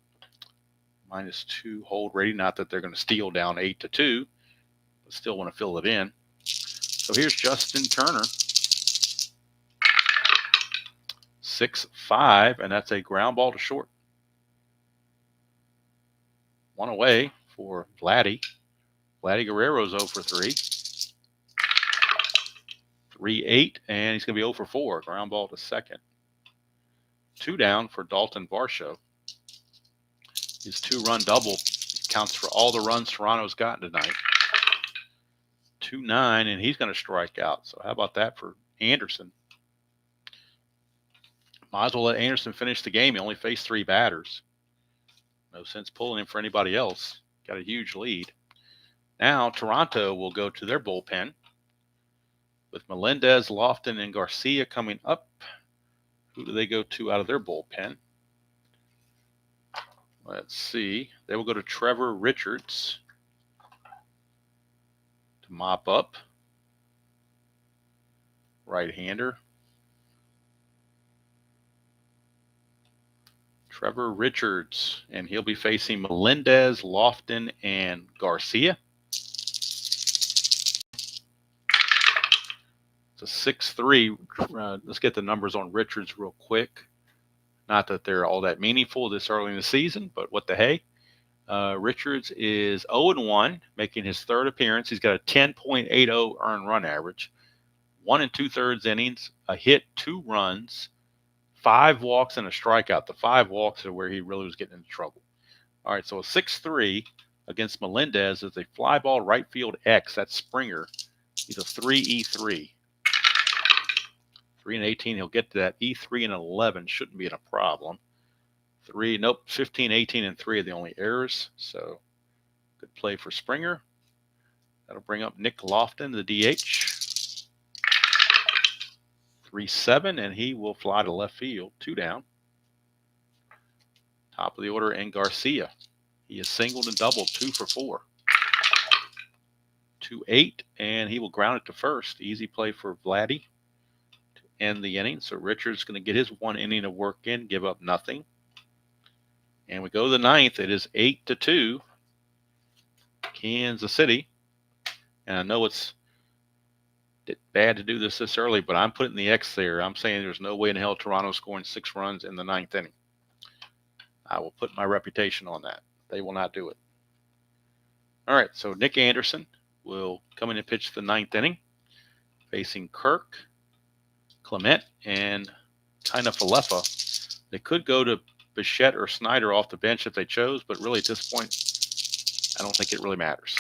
-2 hold rating, not that they're going to steal down 8-2, but still want to fill it in. So here's Justin Turner. 6-5, and that's a ground ball to short. 1 away for Vladdy. Vladdy Guerrero's 0 for 3. 3-8, and he's going to be 0 for 4. Ground ball to second. 2 down for Dalton Varsho. His 2-run double counts for all the runs Toronto's gotten tonight. 2-9, and he's going to strike out. So how about that for Anderson? Might as well let Anderson finish the game. He only faced 3 batters. No sense pulling him for anybody else. Got a huge lead. Now Toronto will go to their bullpen with Melendez, Lofton, and Garcia coming up. Who do they go to out of their bullpen? Let's see. They will go to Trevor Richards to mop up. Right-hander. Trevor Richards, and he'll be facing Melendez, Lofton, and Garcia. It's a 6-3. Let's get the numbers on Richards real quick. Not that they're all that meaningful this early in the season, but what the hey. Richards is 0-1, making his 3rd appearance. He's got a 10.80 earned run average, 1 2/3 innings, a hit, 2 runs, 5 walks, and a strikeout. The 5 walks are where he really was getting into trouble. All right, so a 6-3 against Melendez is a fly ball right field X. That's Springer. He's a 3-E3. 3-18. He'll get to that. E3 and 11 shouldn't be a problem. 15, 18, and 3 are the only errors. So good play for Springer. That'll bring up Nick Lofton, the DH. 3-7, and he will fly to left field. 2 down. Top of the order, and Garcia. He is singled and doubled, 2 for 4. 2-8, and he will ground it to first. Easy play for Vladdy to end the inning. So Richards going to get his 1 inning of work in, give up nothing. And we go to the 9th. It is 8-2, Kansas City. And I know it's bad to do this early, but I'm putting the X there. I'm saying there's no way in hell Toronto scoring 6 runs in the 9th inning. I will put my reputation on that. They will not do it. All right, so Nick Anderson will come in and pitch the ninth inning, facing Kirk, Clement, and kind of Falefa. They could go to Bichette or Snyder off the bench if they chose, but really at this point, I don't think it really matters.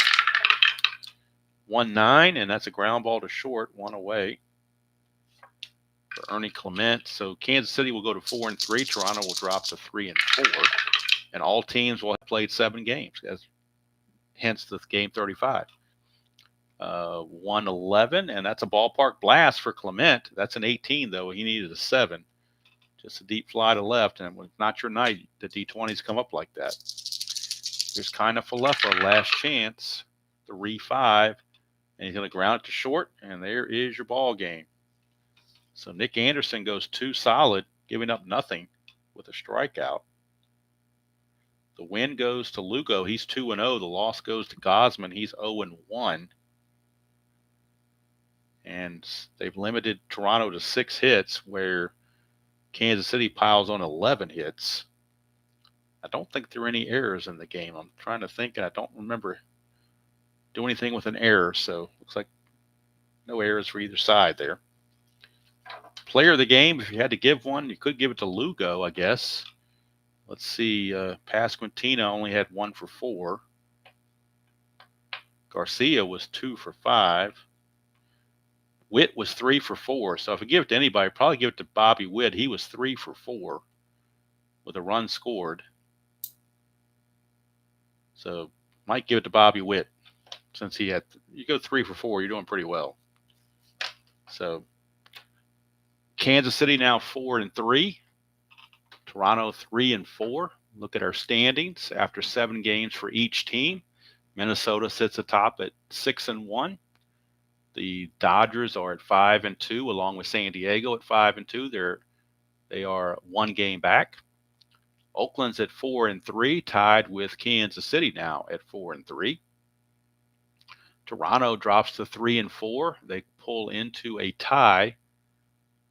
1-9, and that's a ground ball to short, one away for Ernie Clement. So Kansas City will go to 4-3. Toronto will drop to 3-4, and all teams will have played 7 games, hence the game 35. 111, and that's a ballpark blast for Clement. That's an 18, though. He needed a 7. Just a deep fly to left, and when it's not your night, the D20s come up like that. Here's kind of Falefa, last chance, 3-5, and he's going to ground it to short, and there is your ball game. So Nick Anderson goes 2 solid, giving up nothing with a strikeout. The win goes to Lugo. He's 2-0. The loss goes to Gausman. He's 0-1. And they've limited Toronto to 6 hits, where Kansas City piles on 11 hits. I don't think there are any errors in the game. I'm trying to think, and I don't remember doing anything with an error, so looks like no errors for either side there. Player of the game, if you had to give one, you could give it to Lugo, I guess. Let's see, Pasquantino only had 1 for 4. Garcia was 2 for 5. Witt was 3 for 4. So if I give it to anybody, I'd probably give it to Bobby Witt. He was 3 for 4 with a run scored. So might give it to Bobby Witt, since you go 3 for 4, you're doing pretty well. So Kansas City now 4-3. Toronto 3-4. Look at our standings after 7 games for each team. Minnesota sits atop at 6-1. The Dodgers are at 5-2, along with San Diego at 5-2. They are 1 game back. Oakland's at 4-3, tied with Kansas City now at 4-3. Toronto drops to 3-4. They pull into a tie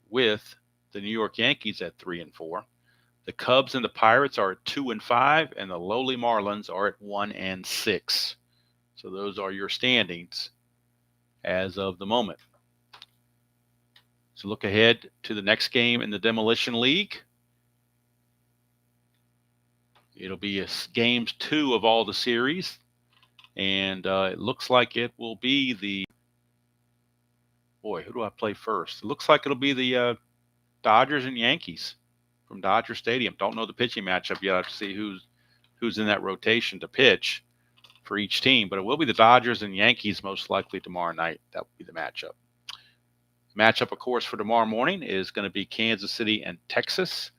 with the New York Yankees at 3-4. The Cubs and the Pirates are at 2-5, and the lowly Marlins are at 1-6. So those are your standings as of the moment. So look ahead to the next game in the Demolition League. It'll be games 2 of all the series, and it looks like it will be the who do I play first? It looks like it'll be the Dodgers and Yankees from Dodger Stadium. Don't know the pitching matchup yet. I have to see who's in that rotation to pitch for each team, but it will be the Dodgers and Yankees most likely tomorrow night. That will be the matchup. Matchup, of course, for tomorrow morning is going to be Kansas City and Texas.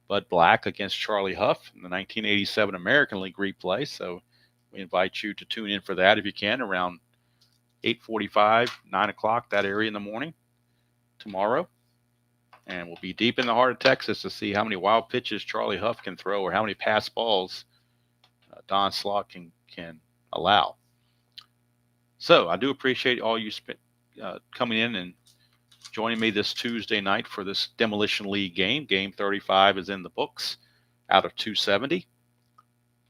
Bud Black against Charlie Huff in the 1987 American League replay. So we invite you to tune in for that if you can, around 8:45, 9 o'clock, that area in the morning tomorrow. And we'll be deep in the heart of Texas to see how many wild pitches Charlie Huff can throw, or how many pass balls Don Slaught can allow. So I do appreciate all you coming in and joining me this Tuesday night for this Demolition League game. Game 35 is in the books out of 270.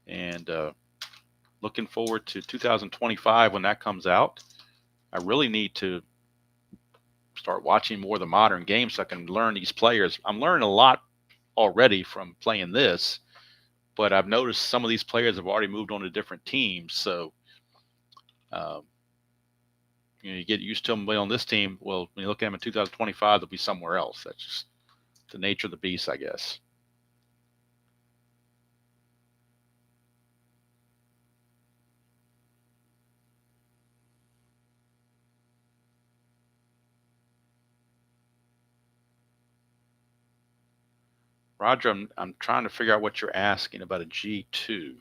And looking forward to 2025 when that comes out. I really need to start watching more of the modern games so I can learn these players. I'm learning a lot already from playing this, but I've noticed some of these players have already moved on to different teams. So, you get used to them on this team. Well, when you look at them in 2025, they'll be somewhere else. That's just the nature of the beast, I guess. Roger, I'm trying to figure out what you're asking about a G2.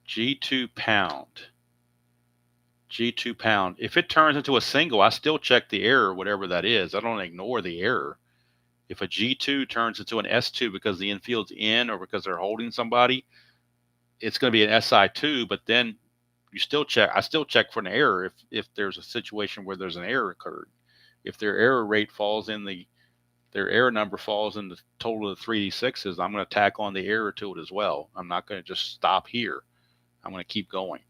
G2 pound. G2 pound. If it turns into a single, I still check the error, whatever that is. I don't ignore the error. If a G2 turns into an S2 because the infield's in or because they're holding somebody, it's going to be an SI2, but then I still check for an error if there's a situation where there's an error occurred. If their error rate falls in their error number falls in the total of the 3D6s, I'm going to tack on the error to it as well. I'm not going to just stop here. I'm going to keep going.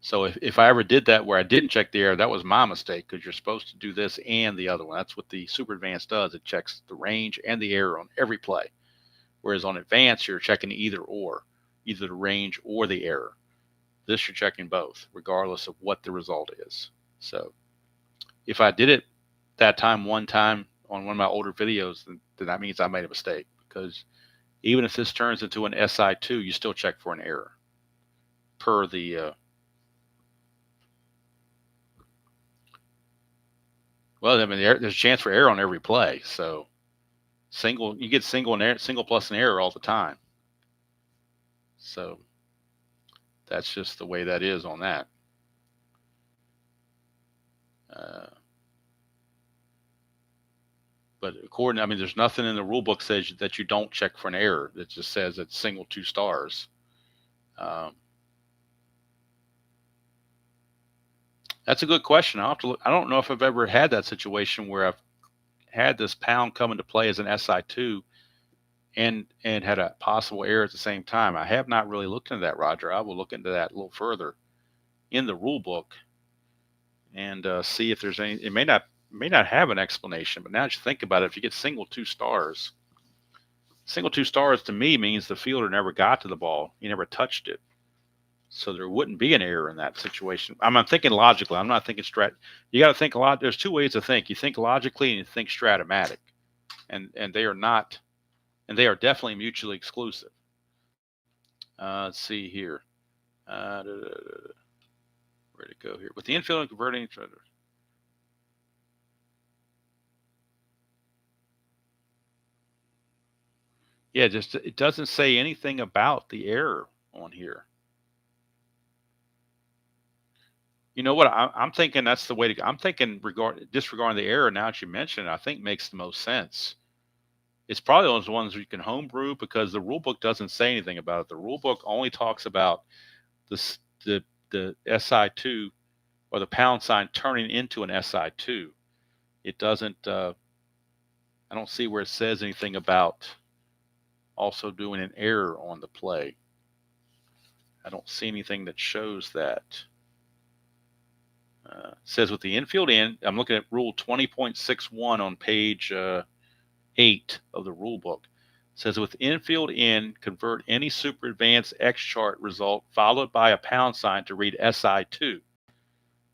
So if I ever did that where I didn't check the error, that was my mistake, because you're supposed to do this and the other one. That's what the Super Advanced does. It checks the range and the error on every play. Whereas on Advanced, you're checking either the range or the error. This you're checking both, regardless of what the result is. So if I did it that time one time on one of my older videos, then that means I made a mistake, because even if this turns into an SI2, you still check for an error per the well, I mean, there's a chance for error on every play. So you get single plus an error all the time. So that's just the way that is on that. But there's nothing in the rule book says that you don't check for an error. It just says it's single 2 stars. That's a good question. I'll have to look. I don't know if I've ever had that situation where I've had this pound come into play as an SI2 and had a possible error at the same time. I have not really looked into that, Roger. I will look into that a little further in the rule book and see if there's any. It may not have an explanation, but now that you think about it, if you get single 2 stars to me means the fielder never got to the ball. He never touched it. So there wouldn't be an error in that situation. I'm thinking logically. I'm not thinking strat. You got to think a lot. There's two ways to think. You think logically and you think stratomatic, and they are not, and they are definitely mutually exclusive. Let's see here. Where'd it go here? With the infield and converting. Yeah, just it doesn't say anything about the error on here. You know what? I'm thinking that's the way to go. I'm thinking disregarding the error now that you mentioned it, I think makes the most sense. It's probably those ones you can homebrew, because the rule book doesn't say anything about it. The rule book only talks about the SI2 or the pound sign turning into an SI2. It doesn't. I don't see where it says anything about also doing an error on the play. I don't see anything that shows that. Says with the infield in, I'm looking at rule 20.61 on page 8 of the rule book. It says with infield in, convert any super advanced X chart result followed by a pound sign to read SI2.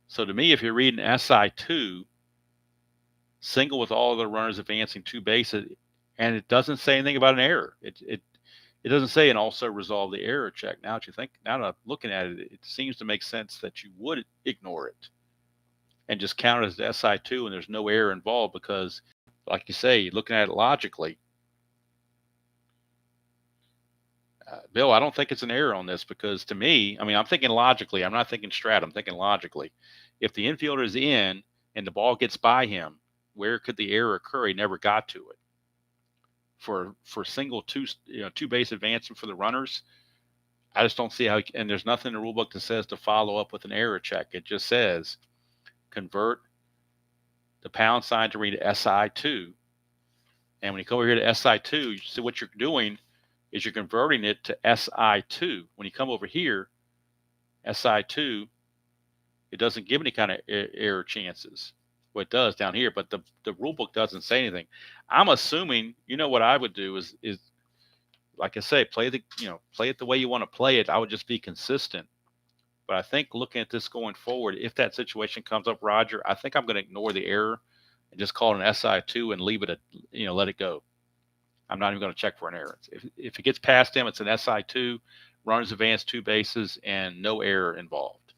So to me, if you're reading SI2, single with all of the runners advancing 2 bases, and it doesn't say anything about an error. It doesn't say and also resolve the error check. Now that I'm looking at it, it seems to make sense that you would ignore it and just count it as the SI2 and there's no error involved, because, like you say, looking at it logically, Bill, I don't think it's an error on this, because to me, I'm thinking logically. I'm not thinking strat. I'm thinking logically. If the infielder is in and the ball gets by him, where could the error occur? He never got to it. For single 2 base advancement for the runners, I just don't see how. And there's nothing in the rule book that says to follow up with an error check. It just says convert the pound sign to read SI2. And when you come over here to SI2, you see what you're doing is you're converting it to SI2. When you come over here, SI2, it doesn't give any kind of error chances. Well, it does down here, but the rule book doesn't say anything. I'm assuming, what I would do is like I say, play it the way you want to play it. I would just be consistent. But I think looking at this going forward, if that situation comes up, Roger, I think I'm going to ignore the error and just call it an SI2 and leave it let it go. I'm not even going to check for an error. If it gets past him, it's an SI2, runners advance 2 bases, and no error involved.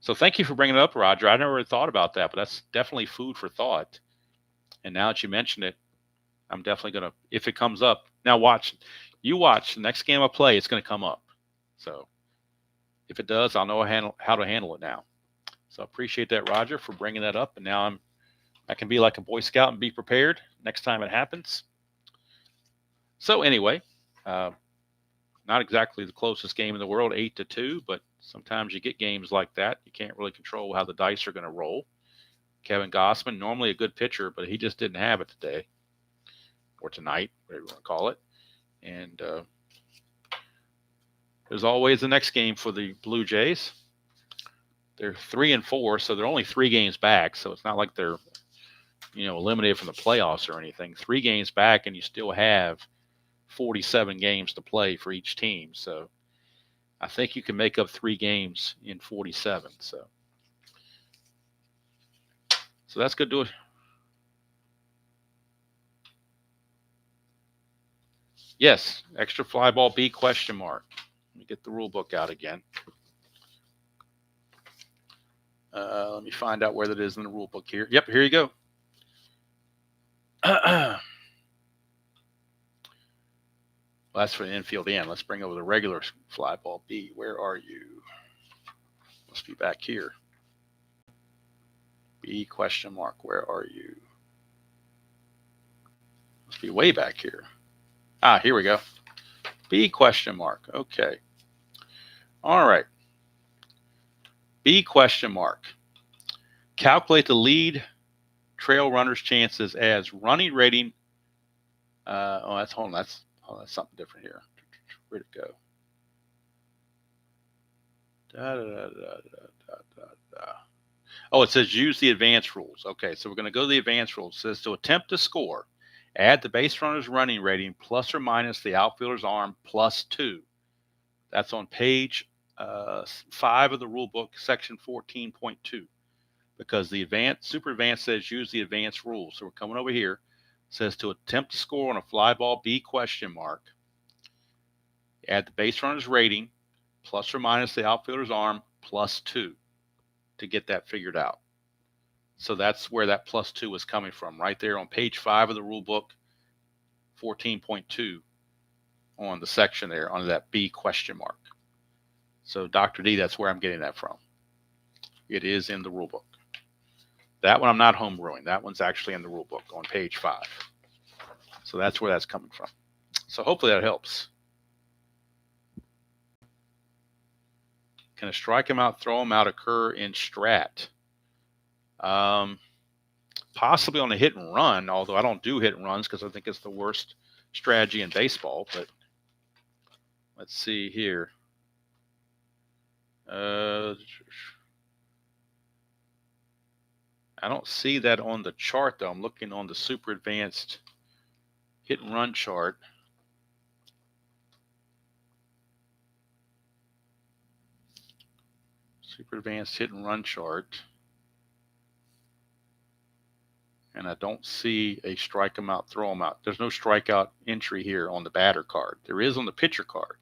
So thank you for bringing it up, Roger. I never thought about that, but that's definitely food for thought. And now that you mention it, I'm definitely going to, if it comes up, now watch the next game I play, it's going to come up. So if it does, I'll know how to handle it now. So I appreciate that, Roger, for bringing that up. And now I can be like a Boy Scout and be prepared next time it happens. So anyway, not exactly the closest game in the world, 8-2, but sometimes you get games like that. You can't really control how the dice are going to roll. Kevin Gausman, normally a good pitcher, but he just didn't have it today. or tonight, whatever you want to call it. And there's always the next game for the Blue Jays. They're 3-4, so they're only 3 games back. So it's not like they're eliminated from the playoffs or anything. 3 games back, and you still have 47 games to play for each team. So I think you can make up 3 games in 47. So that's good to it. Yes, extra fly ball B question mark. Let me get the rule book out again. Let me find out where that is in the rule book here. Yep, here you go. Well, that's for the infield in. Let's bring over the regular fly ball B. Where are you? Must be back here. B question mark. Where are you? Must be way back here. Ah, here we go. B question mark. Okay. All right. B question mark. Calculate the lead trail runner's chances as running rating. That's something different here. Where'd it go? Oh, it says use the advanced rules. Okay, so we're going to go to the advanced rules. It says to attempt to score, add the base runner's running rating plus or minus the outfielder's arm plus 2. That's on page 5 of the rule book, section 14.2. Because the super advanced says use the advanced rules. So we're coming over here. It says to attempt to score on a fly ball B question mark, add the base runner's rating plus or minus the outfielder's arm plus 2 to get that figured out. So that's where that plus 2 is coming from, right there on page 5 of the rule book, 14.2 on the section there under that B question mark. So Dr. D, that's where I'm getting that from. It is in the rule book. That one I'm not homebrewing. That one's actually in the rule book on page 5. So that's where that's coming from. So hopefully that helps. Can a strike him out, throw him out occur in strat? Possibly on a hit and run, although I don't do hit and runs because I think it's the worst strategy in baseball. But let's see here. I don't see that on the chart, though. I'm looking on the super advanced hit and run chart. Super advanced hit and run chart. And I don't see a strike him out, throw him out. There's no strikeout entry here on the batter card. There is on the pitcher card.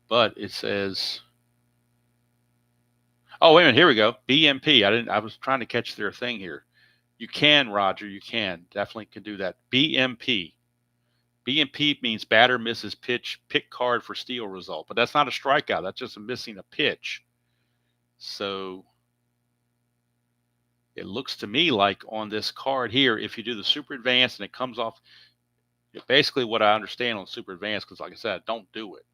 But it says, oh, wait a minute, here we go. BMP. I was trying to catch their thing here. You can, Roger, you can. Definitely can do that. BMP. BMP means batter misses pitch, pick card for steal result. But that's not a strikeout. That's just missing a pitch. So it looks to me like on this card here, if you do the super advanced and it comes off, basically what I understand on super advanced, because like I said, I don't do it.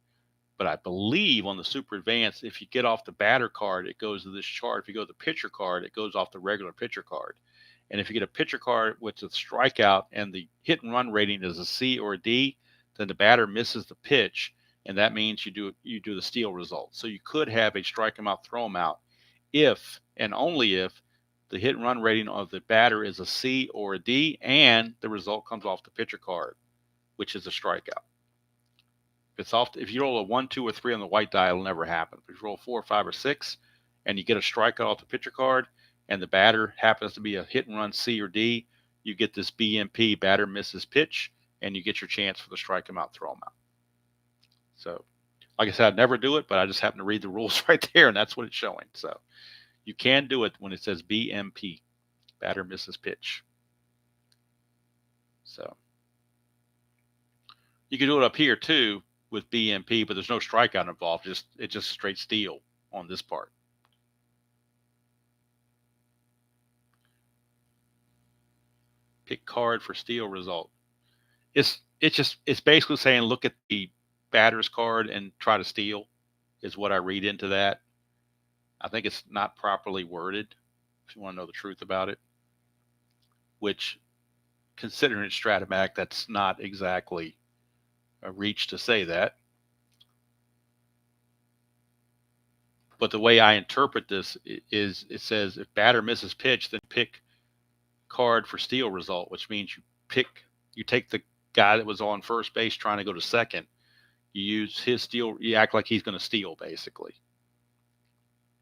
But I believe on the super advanced, if you get off the batter card, it goes to this chart. If you go to the pitcher card, it goes off the regular pitcher card. And if you get a pitcher card with a strikeout and the hit and run rating is a C or a D, then the batter misses the pitch, and that means you do the steal result. So you could have a strike him out, throw him out, if and only if the hit and run rating of the batter is a C or a D, and the result comes off the pitcher card, which is a strikeout. If you roll a 1, 2, or 3 on the white die, it'll never happen. If you roll 4, 5, or 6, and you get a strikeout off the pitcher card, and the batter happens to be a hit and run C or D, you get this BMP, batter misses pitch, and you get your chance for the strike him out, throw him out. So, like I said, I'd never do it, but I just happen to read the rules right there, and that's what it's showing. So, you can do it when it says BMP, batter misses pitch. So, you can do it up here too with BMP, but there's no strikeout involved. It's just straight steal on this part. Pick card for steal result. It's basically saying look at the batter's card and try to steal, is what I read into that. I think it's not properly worded, if you want to know the truth about it. which, considering it's Stratomatic, that's not exactly a reach to say that. But the way I interpret this is it says if batter misses pitch, then pick card for steal result, which means you take the guy that was on first base trying to go to second. You use his steal, you act like he's going to steal, basically.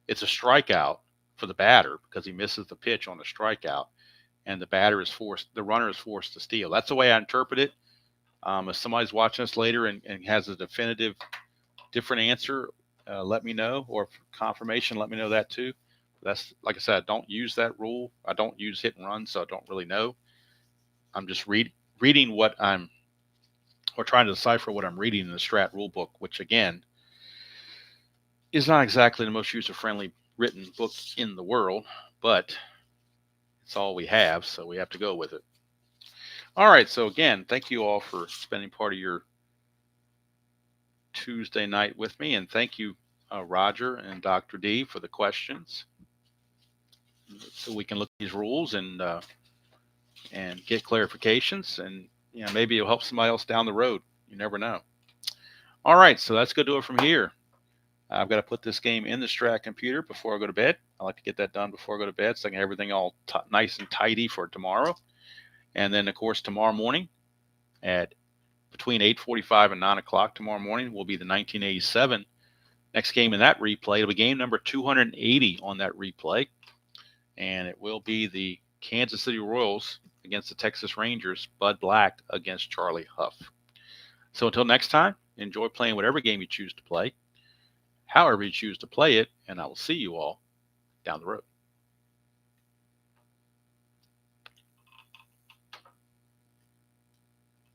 It's a strikeout for the batter because he misses the pitch on the strikeout, and the runner is forced to steal. That's the way I interpret it. If somebody's watching us later and has a definitive different answer, let me know, or confirmation, let me know that too. That's, like I said, I don't use that rule. I don't use hit and run, so I don't really know. I'm just reading or trying to decipher what I'm reading in the Strat rule book, which again is not exactly the most user-friendly written book in the world, but it's all we have, so we have to go with it. All right, so again, thank you all for spending part of your Tuesday night with me, and thank you, Roger and Dr. D, for the questions, so we can look at these rules and get clarifications, and maybe it'll help somebody else down the road. You never know. All right, so that's going to do it from here. I've got to put this game in the Strat computer before I go to bed. I like to get that done before I go to bed, so I can have everything all nice and tidy for tomorrow. And then, of course, tomorrow morning at between 8:45 and 9 o'clock tomorrow morning will be the 1987 next game in that replay. It'll be game number 280 on that replay, and it will be the Kansas City Royals against the Texas Rangers, Bud Black against Charlie Huff. So until next time, enjoy playing whatever game you choose to play, however you choose to play it, and I will see you all down the road.